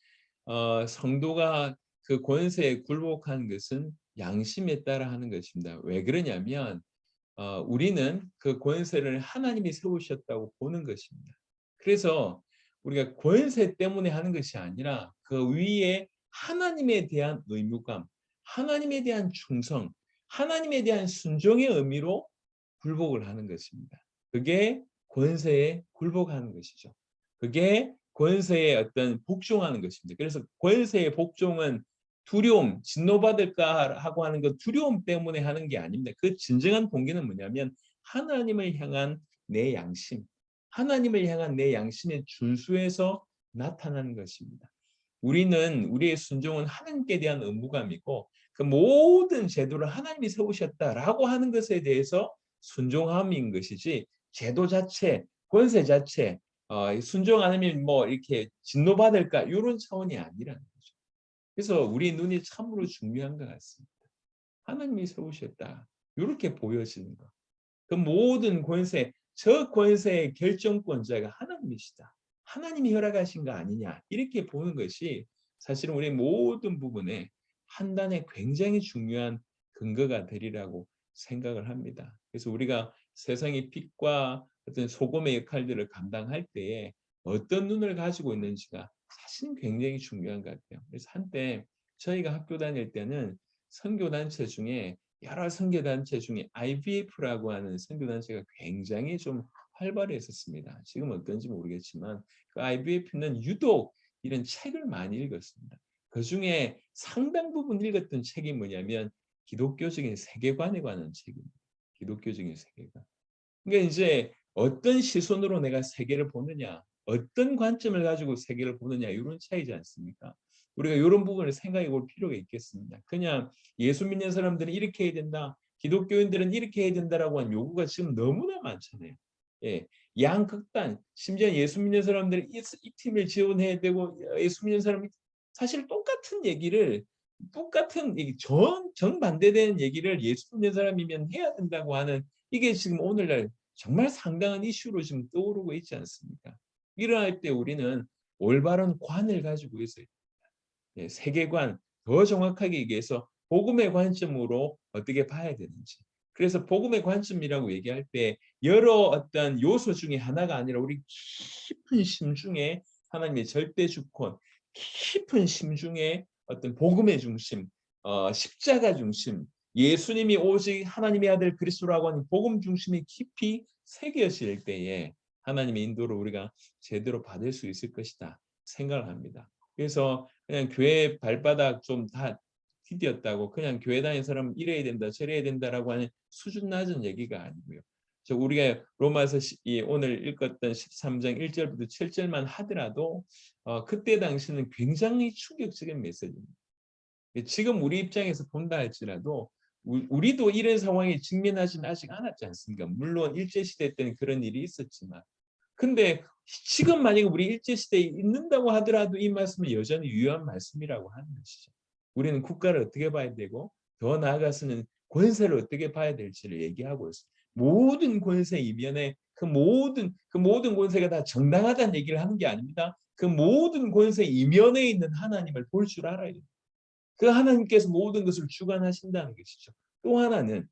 Speaker 1: 성도가 그 권세에 굴복한 것은 양심에 따라 하는 것입니다. 왜 그러냐면 우리는 그 권세를 하나님이 세우셨다고 보는 것입니다. 그래서 우리가 권세 때문에 하는 것이 아니라 그 위에 하나님에 대한 의무감, 하나님에 대한 충성, 하나님에 대한 순종의 의미로 굴복을 하는 것입니다. 그게 권세에 굴복하는 것이죠. 그게 권세에 어떤 복종하는 것입니다. 그래서 권세의 복종은 두려움, 진노받을까 하고 하는 그 두려움 때문에 하는 게 아닙니다. 그 진정한 동기는 뭐냐면 하나님을 향한 내 양심, 하나님을 향한 내 양심의 준수에서 나타나는 것입니다. 우리는 우리의 순종은 하나님께 대한 의무감이고 그 모든 제도를 하나님이 세우셨다라고 하는 것에 대해서 순종함인 것이지 제도 자체, 권세 자체 순종 안 하면 뭐 이렇게 진노받을까 이런 차원이 아니라는 거죠. 그래서 우리 눈이 참으로 중요한 것 같습니다. 하나님이 세우셨다. 이렇게 보여지는 것. 그 모든 권세, 저 권세의 결정권자가 하나님이시다. 하나님이 허락하신 거 아니냐. 이렇게 보는 것이 사실은 우리 모든 부분에 판단에 굉장히 중요한 근거가 되리라고 생각을 합니다. 그래서 우리가 세상의 빛과 어떤 소금의 역할들을 감당할 때에 어떤 눈을 가지고 있는지가 사실은 굉장히 중요한 것 같아요. 그래서 한때 저희가 학교 다닐 때는 선교단체 중에 여러 선교단체 중에 IBF라고 하는 선교단체가 굉장히 좀 활발했었습니다. 지금 어떤지 모르겠지만 그 IBF는 유독 이런 책을 많이 읽었습니다. 그중에 상당 부분 읽었던 책이 뭐냐면 기독교적인 세계관에 관한 책입니다. 기독교적인 세계관. 그러니까 이제 어떤 시선으로 내가 세계를 보느냐, 어떤 관점을 가지고 세계를 보느냐 이런 차이지 않습니까? 우리가 이런 부분을 생각해 볼 필요가 있겠습니다. 그냥 예수 믿는 사람들은 이렇게 해야 된다, 기독교인들은 이렇게 해야 된다라고 하는 요구가 지금 너무나 많잖아요. 예, 양극단, 심지어 예수 믿는 사람들은 이 팀을 지원해야 되고 예수 믿는 사람이 사실 똑같은 얘기를 똑같은 정반대되는 얘기를 예수 믿는 사람이면 해야 된다고 하는 이게 지금 오늘날 정말 상당한 이슈로 지금 떠오르고 있지 않습니까? 이러할 때 우리는 올바른 관을 가지고 있어야 됩니다. 세계관, 더 정확하게 얘기해서 복음의 관점으로 어떻게 봐야 되는지. 그래서 복음의 관점이라고 얘기할 때 여러 어떤 요소 중에 하나가 아니라 우리 깊은 심중에 하나님의 절대 주권, 깊은 심중에 어떤 복음의 중심, 십자가 중심, 예수님이 오직 하나님의 아들 그리스도라고 하는 복음 중심이 깊이 새겨질 때에 하나님의 인도를 우리가 제대로 받을 수 있을 것이다 생각을 합니다. 그래서 그냥 교회 발바닥 좀 다 디뎠다고 그냥 교회 다니는 사람 이래야 된다 저래야 된다라고 하는 수준 낮은 얘기가 아니고요. 우리가 로마서 오늘 읽었던 13장 1절부터 7절만 하더라도 그때 당시는 굉장히 충격적인 메시지입니다. 지금 우리 입장에서 본다 할지라도 우리도 이런 상황에 직면하지는 아직 않았지 않습니까? 물론 일제시대 때는 그런 일이 있었지만 근데 지금 만약에 우리 일제시대에 있는다고 하더라도 이 말씀은 여전히 유효한 말씀이라고 하는 것이죠. 우리는 국가를 어떻게 봐야 되고 더 나아가서는 권세를 어떻게 봐야 될지를 얘기하고 있습니다. 모든 권세 이면에 그 모든 권세가 다 정당하다는 얘기를 하는 게 아닙니다. 그 모든 권세 이면에 있는 하나님을 볼 줄 알아야 됩니다. 그 하나님께서 모든 것을 주관하신다는 것이죠. 또 하나는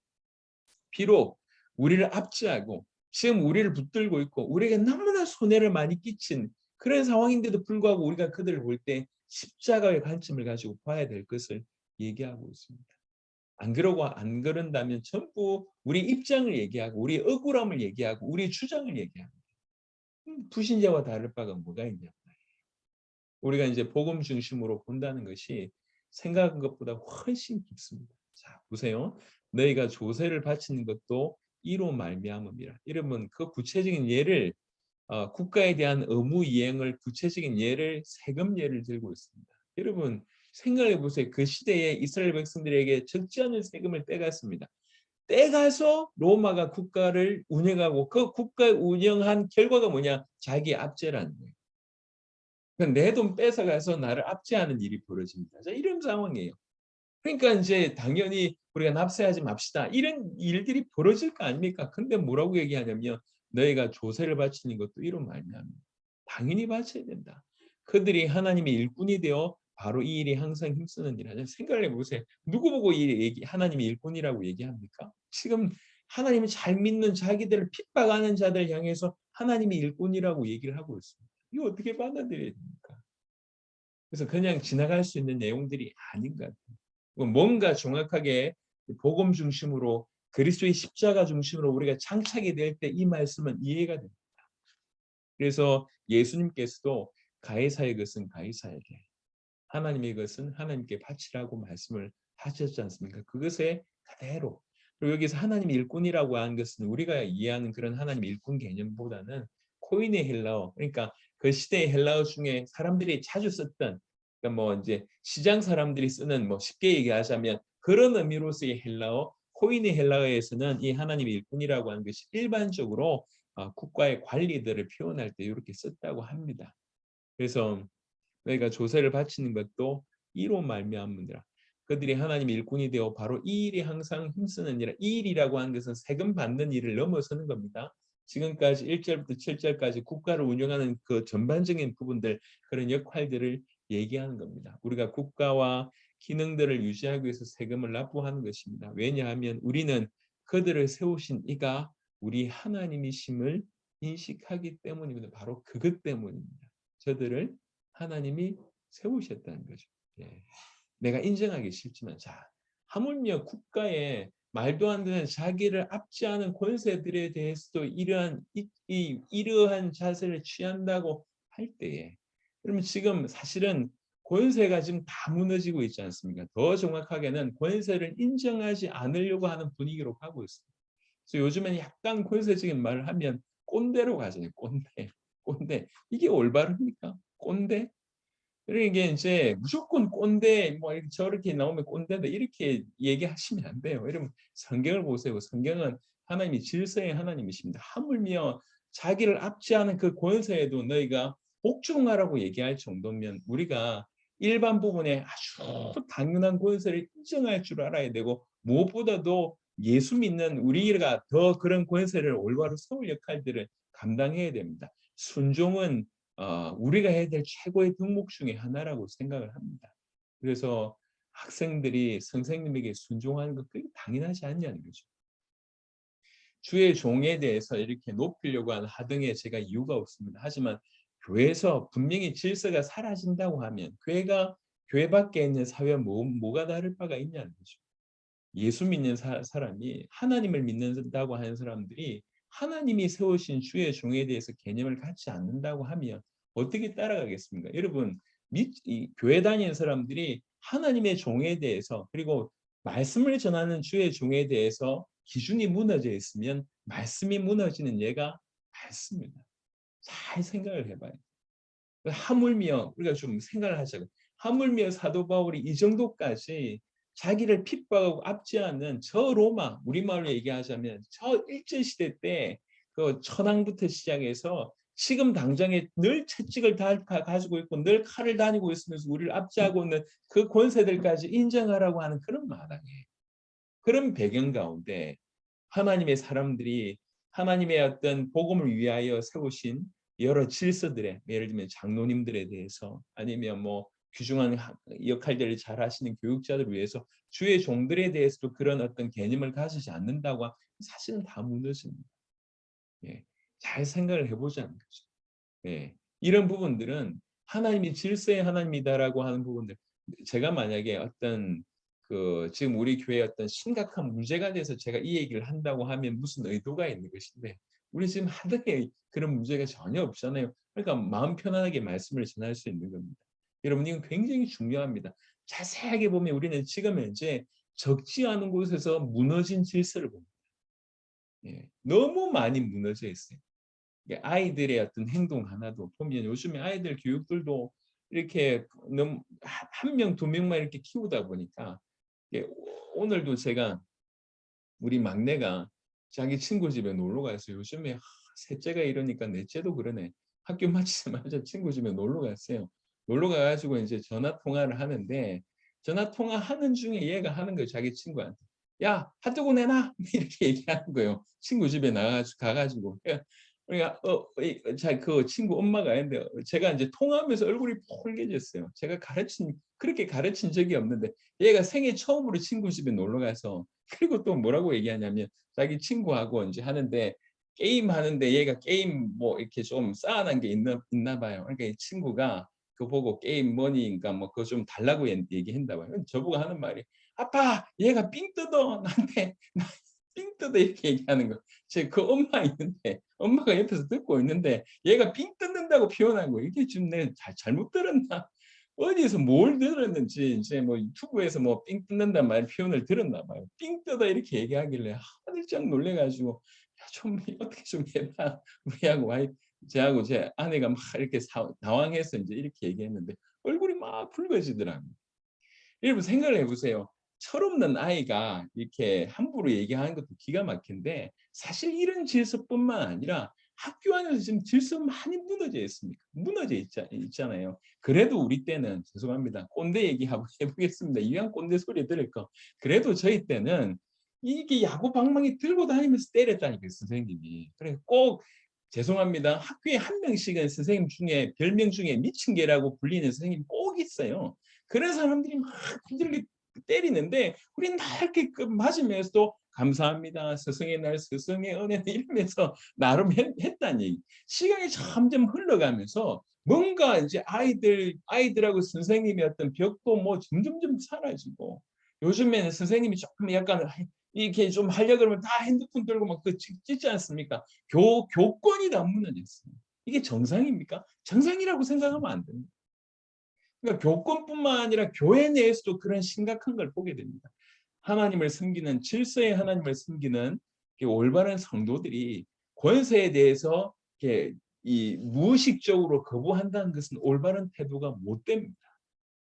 Speaker 1: 비록 우리를 압제하고 지금 우리를 붙들고 있고 우리에게 너무나 손해를 많이 끼친 그런 상황인데도 불구하고 우리가 그들을 볼 때 십자가의 관점을 가지고 봐야 될 것을 얘기하고 있습니다. 안 그러고 안 그런다면 전부 우리 입장을 얘기하고 우리 억울함을 얘기하고 우리 주장을 얘기합니다. 불신자와 다를 바가 뭐가 있냐. 우리가 이제 복음 중심으로 본다는 것이 생각한 것보다 훨씬 깊습니다. 자, 보세요. 너희가 조세를 바치는 것도 이로 말미암음이라. 여러분 그 구체적인 예를 국가에 대한 의무 이행을 구체적인 예를 세금 예를 들고 있습니다. 여러분 생각해 보세요. 그 시대에 이스라엘 백성들에게 적지 않은 세금을 떼갔습니다. 떼가서 로마가 국가를 운영하고 그 국가 운영한 결과가 뭐냐? 자기 압제라는 거예요. 내 돈 뺏어가서 나를 압제하는 일이 벌어집니다. 자, 이런 상황이에요. 그러니까 이제 당연히 우리가 납세하지 맙시다. 이런 일들이 벌어질 거 아닙니까? 근데 뭐라고 얘기하냐면 너희가 조세를 바치는 것도 이런 말미암니다. 당연히 바쳐야 된다. 그들이 하나님의 일꾼이 되어 바로 이 일이 항상 힘쓰는 일하자. 생각을 해보세요. 누구 보고 하나님의 일꾼이라고 얘기합니까? 지금 하나님을 잘 믿는 자기들을 핍박하는 자들 향해서 하나님의 일꾼이라고 얘기를 하고 있습니다. 이거 어떻게 받아들여야 됩니까? 그래서 그냥 지나갈 수 있는 내용들이 아닌 것 같아요. 뭔가 정확하게 복음 중심으로 그리스도의 십자가 중심으로 우리가 창착이 될 때 이 말씀은 이해가 됩니다. 그래서 예수님께서도 가이사의 것은 가이사에게, 하나님의 것은 하나님께 바치라고 말씀을 하셨지 않습니까? 그것에 그대로. 그리고 여기서 하나님의 일꾼이라고 하는 것은 우리가 이해하는 그런 하나님의 일꾼 개념보다는 코인의 헬라어, 그러니까 그 시대의 헬라어 중에 사람들이 자주 썼던, 그러니까 뭐 이제 시장 사람들이 쓰는, 뭐 쉽게 얘기하자면 그런 의미로서의 헬라어, 코인의 헬라어에서는 이 하나님의 일꾼이라고 하는 것이 일반적으로 국가의 관리들을 표현할 때 이렇게 썼다고 합니다. 그래서 너희가 조세를 바치는 것도 이로 말미암으니라. 그들이 하나님의 일꾼이 되어 바로 이 일이 항상 힘쓰느니라. 이 일이라고 하는 것은 세금 받는 일을 넘어서는 겁니다. 지금까지 1절부터 7절까지 국가를 운영하는 그 전반적인 부분들, 그런 역할들을 얘기하는 겁니다. 우리가 국가와 기능들을 유지하기 위해서 세금을 납부하는 것입니다. 왜냐하면 우리는 그들을 세우신 이가 우리 하나님이심을 인식하기 때문입니다. 바로 그것 때문입니다. 저들을 하나님이 세우셨다는 거죠. 예. 내가 인정하기 싫지만, 자, 하물며 국가에 말도 안 되는 자기를 압제하는 권세들에 대해서도 이러한 자세를 취한다고 할 때에, 그러면 지금 사실은 권세가 지금 다 무너지고 있지 않습니까? 더 정확하게는 권세를 인정하지 않으려고 하는 분위기로 가고 있습니다. 그래서 요즘에는 약간 권세적인 말을 하면 꼰대로 가잖아요. 꼰대. 꼰대. 이게 올바릅니까? 꼰대? 그러니까 이제 무조건 꼰대 뭐 이렇게 저렇게 나오면 꼰대다 이렇게 얘기하시면 안 돼요. 여러분 성경을 보세요. 성경은 하나님이 질서의 하나님이십니다. 하물며 자기를 압제하는 그 권세에도 너희가 복종하라고 얘기할 정도면 우리가 일반 부분에 아주 당연한 권세를 인정할 줄 알아야 되고, 무엇보다도 예수 믿는 우리가 더 그런 권세를 올바로 세울 역할들을 감당해야 됩니다. 순종은 우리가 해야 될 최고의 덕목 중에 하나라고 생각을 합니다. 그래서 학생들이 선생님에게 순종하는 것 그게 당연하지 않냐는 거죠. 주의 종에 대해서 이렇게 높이려고 하는 하등에 제가 이유가 없습니다. 하지만 교회에서 분명히 질서가 사라진다고 하면 교회 밖에 있는 사회와 뭐가 다를 바가 있냐는 거죠. 예수 믿는 사람이, 하나님을 믿는다고 하는 사람들이 하나님이 세우신 주의 종에 대해서 개념을 갖지 않는다고 하면 어떻게 따라가겠습니까? 여러분, 교회 다니는 사람들이 하나님의 종에 대해서, 그리고 말씀을 전하는 주의 종에 대해서 기준이 무너져 있으면 말씀이 무너지는 예가 많습니다. 잘 생각을 해봐요. 하물며 우리가 좀 생각을 하자고요. 하물며 사도 바울이 이 정도까지 자기를 핍박하고 압제하는 저 로마, 우리말로 얘기하자면 저 일제시대 때 그 천황부터 시작해서 지금 당장에 늘 채찍을 다 가지고 있고 늘 칼을 다니고 있으면서 우리를 압제하고 있는 그 권세들까지 인정하라고 하는 그런 마당에, 그런 배경 가운데 하나님의 사람들이 하나님의 어떤 복음을 위하여 세우신 여러 질서들에, 예를 들면 장로님들에 대해서, 아니면 뭐 귀중한 역할들을 잘 하시는 교육자들을 위해서 주의 종들에 대해서도 그런 어떤 개념을 가지지 않는다고 하면 사실은 다 무너집니다. 예. 잘 생각을 해보자는 거죠. 예. 이런 부분들은 하나님이 질서의 하나님이다라고 하는 부분들, 제가 만약에 어떤 지금 우리 교회에 어떤 심각한 문제가 돼서 제가 이 얘기를 한다고 하면 무슨 의도가 있는 것인데, 우리 지금 하등에 그런 문제가 전혀 없잖아요. 그러니까 마음 편안하게 말씀을 전할 수 있는 겁니다. 여러분 이건 굉장히 중요합니다. 자세하게 보면 우리는 지금 현재 적지 않은 곳에서 무너진 질서를 봅니다. 예, 너무 많이 무너져 있어요. 아이들의 어떤 행동 하나도 보면 요즘에 아이들 교육들도 이렇게 너무 한 명, 두 명만 이렇게 키우다 보니까 오늘도 제가 우리 막내가 자기 친구 집에 놀러 가서 요즘에 셋째가 이러니까 넷째도 그러네. 학교 마치자마자 친구 집에 놀러 갔어요. 놀러 가가지고 이제 전화 통화를 하는데 전화 통화하는 중에 얘가 하는 거예요. 자기 친구한테. 야, 핫도그 내놔! 이렇게 얘기하는 거예요. 친구 집에 가가지고. 그러니까 그 친구 엄마가 했는데 제가 이제 통화하면서 얼굴이 폴개졌어요. 제가 그렇게 가르친 적이 없는데 얘가 생애 처음으로 친구 집에 놀러 가서 그리고 또 뭐라고 얘기하냐면 자기 친구하고 이제 하는데 게임 하는데 얘가 게임 뭐 이렇게 좀 쌓아놓은 게 있나 봐요. 그러니까 이 친구가 그거 보고 게임 머니인가 뭐 그거 좀 달라고 얘기했나 봐요. 저보고 하는 말이 아빠 얘가 삥 뜯어 나한테 삥 뜯어 이렇게 얘기하는 거. 제 그 엄마 있는데 엄마가 옆에서 듣고 있는데 얘가 삥 뜯는다고 표현한 거 이게 지금 내가 잘못 들었나? 어디에서 뭘 들었는지 이제 뭐 유튜브에서 뭐 삥 뜯는단 말 표현을 들었나 봐요. 삥 뜯어 이렇게 얘기하길래 화들짝 놀래 가지고 야 좀 어떻게 좀 해 봐. 우리하고 저하고 제 아내가 막 이렇게 당황해서 인제 이렇게 얘기했는데 얼굴이 막 붉어지더라고요. 여러분 생각을 해 보세요. 철없는 아이가 이렇게 함부로 얘기하는 것도 기가 막힌데 사실 이런 질서뿐만 아니라 학교 안에서 지금 질서 많이 무너져 있습니다. 있잖아요. 그래도 우리 때는 죄송합니다. 꼰대 얘기하고 해 보겠습니다. 이왕 꼰대 소리 들을 거. 그래도 저희 때는 이게 야구 방망이 들고 다니면서 때렸다니까요, 선생님이. 그래 꼭 죄송합니다. 학교에 한 명씩은 선생님 중에 별명 중에 미친 개라고 불리는 선생님이 꼭 있어요. 그런 사람들이 막 두들겨 때리는데 우리는 다 이렇게 맞으면서도 감사합니다. 스승의 날 스승의 은혜는 이러면서 나름 했다는 얘기. 시간이 점점 흘러가면서 뭔가 이제 아이들하고 선생님의 어떤 벽도 뭐 점점점 사라지고 요즘에는 선생님이 조금 약간 이렇게 좀 하려 그러면 다 핸드폰 들고 막 그 찍지 않습니까? 교권이 다 무너졌어요. 이게 정상입니까? 정상이라고 생각하면 안 됩니다. 그러니까 교권뿐만 아니라 교회 내에서도 그런 심각한 걸 보게 됩니다. 하나님을 섬기는 질서의 하나님을 섬기는 올바른 성도들이 권세에 대해서 이렇게 이 무의식적으로 거부한다는 것은 올바른 태도가 못 됩니다.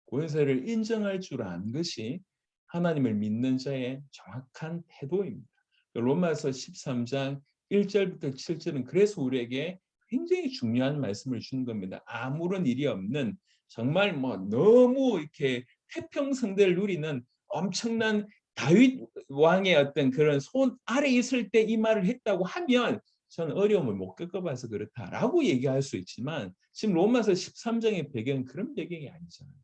Speaker 1: 권세를 인정할 줄 아는 것이 하나님을 믿는 자의 정확한 태도입니다. 로마서 13장 1절부터 7절은 그래서 우리에게 굉장히 중요한 말씀을 주는 겁니다. 아무런 일이 없는 정말 뭐 너무 이렇게 태평성대를 누리는 엄청난 다윗 왕의 어떤 그런 손 아래 있을 때 이 말을 했다고 하면 저는 어려움을 못 겪어봐서 그렇다라고 얘기할 수 있지만 지금 로마서 13장의 배경은 그런 배경이 아니잖아요.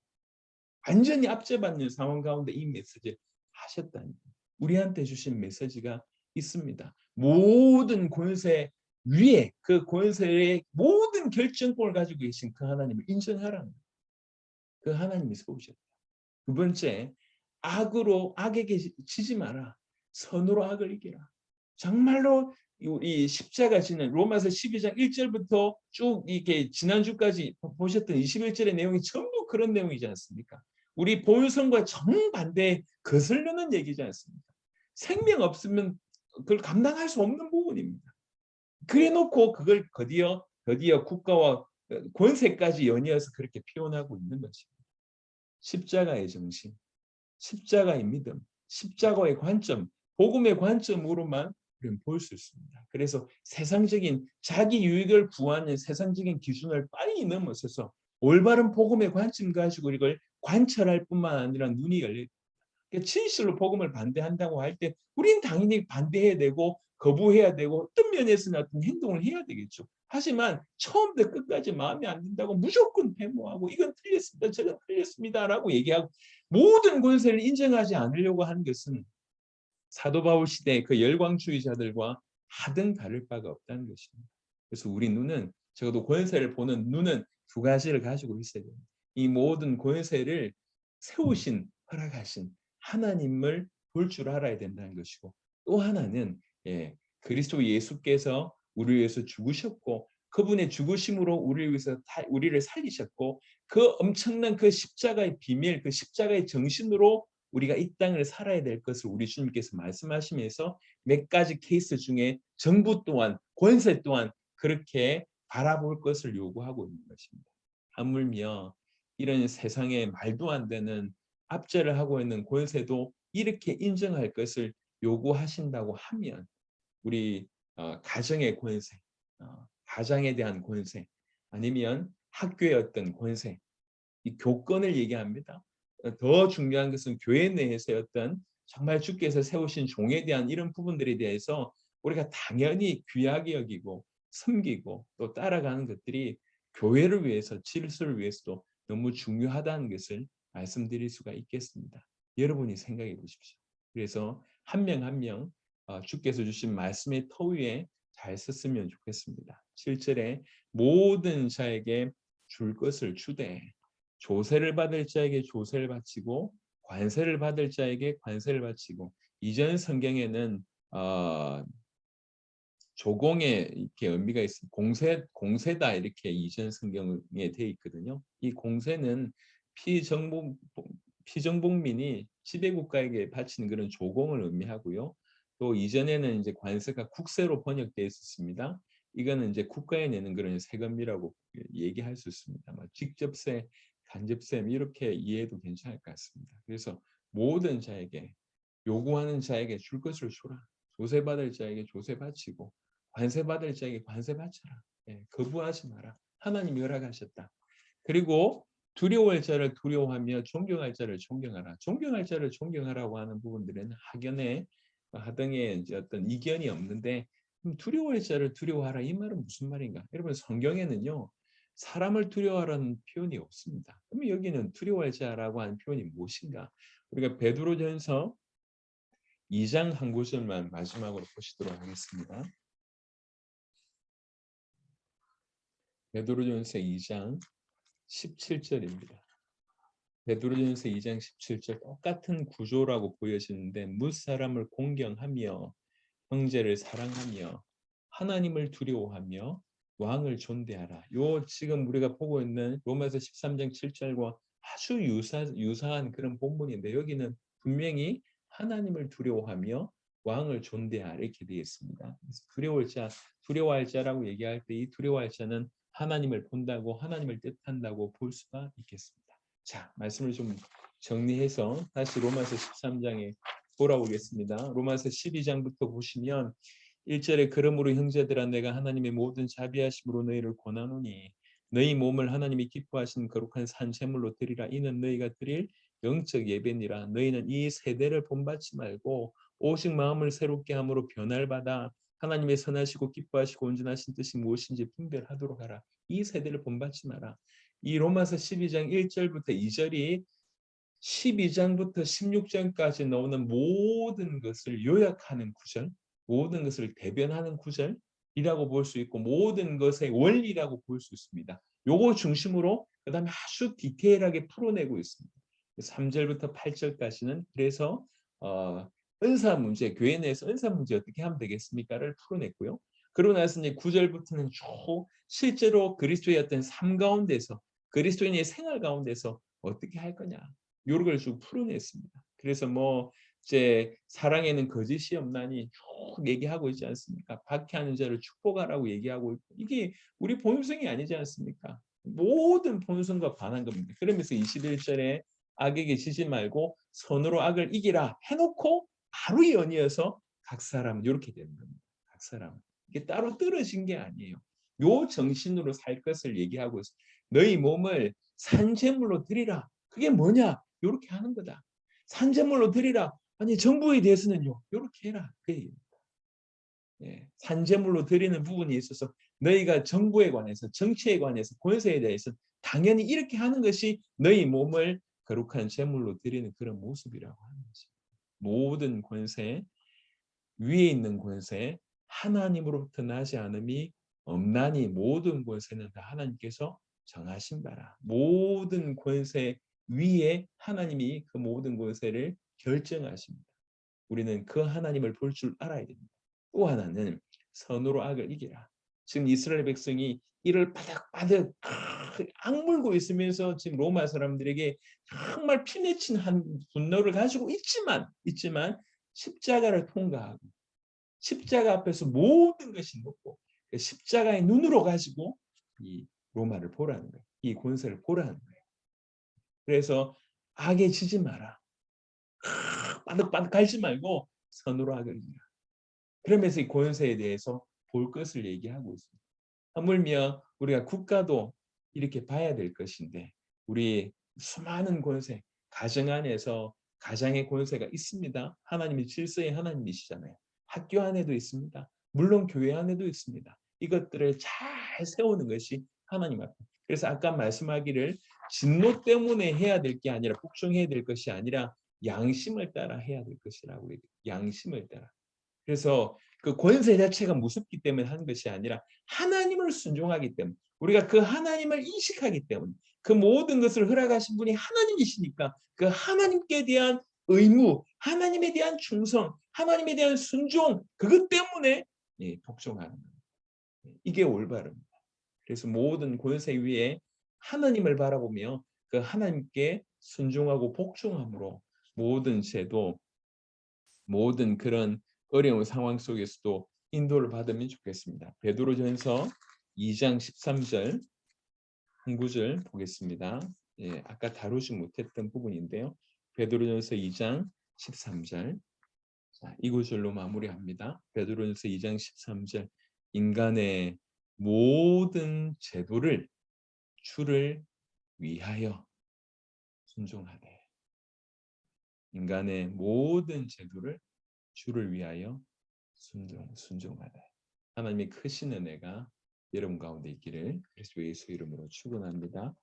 Speaker 1: 완전히 압제받는 상황 가운데 이 메시지를 하셨다니 우리한테 주신 메시지가 있습니다. 모든 권세 위에 그 권세의 모든 결정권을 가지고 계신 그 하나님을 인정하라는 그 하나님이 세우셨다. 두 번째, 악에게 지지 마라. 선으로 악을 이기라. 정말로 이 십자가 지는 로마서 12장 1절부터 쭉 이렇게 지난주까지 보셨던 21절의 내용이 전부 그런 내용이지 않습니까? 우리 본성과 정반대에 거슬려는 얘기지 않습니까? 생명 없으면 그걸 감당할 수 없는 부분입니다. 그래 놓고 그걸 드디어 국가와 권세까지 연이어서 그렇게 표현하고 있는 것입니다. 십자가의 정신, 십자가의 믿음, 십자가의 관점, 복음의 관점으로만 볼 수 있습니다. 그래서 세상적인 자기 유익을 구하는 세상적인 기준을 빨리 넘어서서 올바른 복음의 관점 가지고 이걸 관찰할 뿐만 아니라 눈이 열려 그러니까 진실로 복음을 반대한다고 할 때 우리는 당연히 반대해야 되고 거부해야 되고 어떤 면에서는 어떤 행동을 해야 되겠죠. 하지만 처음부터 끝까지 마음에 안 든다고 무조건 배모하고 이건 틀렸습니다. 저건 틀렸습니다라고 얘기하고 모든 권세를 인정하지 않으려고 하는 것은 사도 바울 시대의 그 열광주의자들과 하등 다를 바가 없다는 것입니다. 그래서 우리 눈은 적어도 권세를 보는 눈은 두 가지를 가지고 있어야 됩니다. 이 모든 권세를 세우신 허락하신 하나님을 볼 줄 알아야 된다는 것이고 또 하나는 그리스도 예수께서 우리를 위해서 죽으셨고 그분의 죽으심으로 우리를 살리셨고 그 엄청난 그 십자가의 비밀 그 십자가의 정신으로 우리가 이 땅을 살아야 될 것을 우리 주님께서 말씀하시면서 몇 가지 케이스 중에 정부 또한 권세 또한 그렇게 바라볼 것을 요구하고 있는 것입니다. 하물며 이런 세상에 말도 안 되는 압제를 하고 있는 권세도 이렇게 인정할 것을 요구하신다고 하면 우리 가정의 권세, 가장에 대한 권세, 아니면 학교의 어떤 권세, 이 교권을 얘기합니다. 더 중요한 것은 교회 내에서의 어떤 정말 주께서 세우신 종에 대한 이런 부분들에 대해서 우리가 당연히 귀하게 여기고 섬기고 또 따라가는 것들이 교회를 위해서 질서를 위해서도 너무 중요하다는 것을 말씀드릴 수가 있겠습니다. 여러분이 생각해 보십시오. 그래서 한 명 한 명 주께서 주신 말씀의 터 위에 잘 썼으면 좋겠습니다. 7절에 모든 자에게 줄 것을 주되 조세를 받을 자에게 조세를 바치고 관세를 받을 자에게 관세를 바치고, 이전 성경에는 조공의 이렇게 의미가 있습니다. 공세다 이렇게 이전 성경에 돼 있거든요. 이 공세는 피정복 피정복민이 지배국가에게 바치는 그런 조공을 의미하고요. 또 이전에는 이제 관세가 국세로 번역되어 있었습니다. 이거는 이제 국가에 내는 그런 세금이라고 얘기할 수 있습니다. 직접세, 간접세 이렇게 이해해도 괜찮을 것 같습니다. 그래서 모든 자에게, 요구하는 자에게 줄 것을 주라. 조세 받을 자에게 조세 바치고 관세 받을 자에게 관세 바쳐라. 거부하지 마라. 하나님이 허락하셨다. 그리고 두려워할 자를 두려워하며 존경할 자를 존경하라. 존경할 자를 존경하라고 하는 부분들은 학연에 하등의 이제 어떤 이견이 없는데, 두려워할 자를 두려워하라 이 말은 무슨 말인가? 여러분 성경에는요 사람을 두려워하라는 표현이 없습니다. 그러면 여기는 두려워할 자라고 하는 표현이 무엇인가? 우리가 베드로전서 2장 한 구절만 마지막으로 보시도록 하겠습니다. 베드로전서 2장 17절입니다. 베드로전서 2장 17절 똑같은 구조라고 보여지는데, 무사람을 공경하며 형제를 사랑하며 하나님을 두려워하며 왕을 존대하라. 요 지금 우리가 보고 있는 로마서 13장 7절과 아주 유사한 그런 본문인데, 여기는 분명히 하나님을 두려워하며 왕을 존대하라 이렇게 되어 있습니다. 두려워할 자라고 얘기할 때 이 두려워할 자는 하나님을 본다고, 하나님을 뜻한다고 볼 수가 있겠습니다. 자, 말씀을 좀 정리해서 다시 로마서 13장에 돌아오겠습니다. 로마서 12장부터 보시면 1절에 그러므로 형제들아 내가 하나님의 모든 자비하심으로 너희를 권하노니 너희 몸을 하나님이 기뻐하시는 거룩한 산 제물로 드리라. 이는 너희가 드릴 영적 예배니라. 너희는 이 세대를 본받지 말고 오직 마음을 새롭게 함으로 변화를 받아 하나님의 선하시고 기뻐하시고 온전하신 뜻이 무엇인지 분별하도록 하라. 이 세대를 본받지 마라. 이 로마서 12장 1절부터 2절이 12장부터 16장까지 나오는 모든 것을 요약하는 구절, 모든 것을 대변하는 구절이라고 볼 수 있고, 모든 것의 원리라고 볼 수 있습니다. 요거 중심으로 그 다음에 아주 디테일하게 풀어내고 있습니다. 3절부터 8절까지는 그래서 은사 문제, 교회 내에서 은사 문제 어떻게 하면 되겠습니까를 풀어냈고요. 그러고 나서 이제 9절부터는 쭉 실제로 그리스도의 어떤 삶 가운데서, 그리스도인의 생활 가운데서 어떻게 할 거냐, 요런 걸 쭉 풀어냈습니다. 그래서 이제 사랑에는 거짓이 없나니 쭉 얘기하고 있지 않습니까? 박해하는 자를 축복하라고 얘기하고 있고, 이게 우리 본성이 아니지 않습니까? 모든 본성과 반한 겁니다. 그러면서 21절에 악에게 지지 말고 선으로 악을 이기라 해놓고 바로 연이어서 각 사람 이렇게 되는 겁니다. 각 사람. 이게 따로 떨어진 게 아니에요. 요 정신으로 살 것을 얘기하고 있어요. 너희 몸을 산제물로 드리라. 그게 뭐냐? 이렇게 하는 거다. 산제물로 드리라. 아니 정부에 대해서는요. 이렇게 해라. 산제물로 드리는 부분이 있어서 너희가 정부에 관해서, 정치에 관해서, 권세에 대해서 당연히 이렇게 하는 것이 너희 몸을 거룩한 제물로 드리는 그런 모습이라고 하는 거죠. 모든 권세, 위에 있는 권세, 하나님으로부터 나지 않음이 없나니 모든 권세는 다 하나님께서 정하신 바라. 모든 권세 위에 하나님이 그 모든 권세를 결정하십니다. 우리는 그 하나님을 볼 줄 알아야 됩니다. 또 하나는 선으로 악을 이기라. 지금 이스라엘 백성이 이를 바득바득 악물고 있으면서 지금 로마 사람들에게 정말 피맺힌 한 분노를 가지고 있지만 십자가를 통과하고 십자가 앞에서 모든 것이 놓고 그 십자가의 눈으로 가지고 이 로마를 보라는 거예요. 이 권세를 보라는 거예요. 그래서 악에 지지 마라. 반득반득 갈지 말고 선으로 하거니와. 그러면서 이 권세에 대해서 볼 것을 얘기하고 있습니다. 하물며 우리가 국가도 이렇게 봐야 될 것인데 우리 수많은 권세, 가정 안에서 가장의 권세가 있습니다. 하나님이 질서의 하나님이시잖아요. 학교 안에도 있습니다. 물론 교회 안에도 있습니다. 이것들을 잘 세우는 것이 하나님 앞에. 그래서 아까 말씀하기를 진노 때문에 해야 될 게 아니라 복종해야 될 것이 아니라 양심을 따라 해야 될 것이라고 그래요. 양심을 따라. 그래서 그 권세 자체가 무섭기 때문에 하는 것이 아니라 하나님을 순종하기 때문에 우리가 그 하나님을 인식하기 때문에 그 모든 것을 허락하신 분이 하나님이시니까 그 하나님께 대한 의무, 하나님에 대한 충성, 하나님에 대한 순종 그것 때문에 복종하는 거예요. 이게 올바릅니다. 그래서 모든 권세 위에 하나님을 바라보며 그 하나님께 순종하고 복종함으로 모든 제도, 모든 그런 어려운 상황 속에서도 인도를 받으면 좋겠습니다. 베드로전서 2장 13절 한 구절 보겠습니다. 아까 다루지 못했던 부분인데요. 베드로전서 2장 13절 자, 이 구절로 마무리합니다. 베드로전서 2장 13절 인간의 모든 제도를 주를 위하여 순종하되 인간의 모든 제도를 주를 위하여 순종하되 하나님의 크신 은혜가 여러분 가운데 있기를 그리스도 예수 이름으로 축원합니다.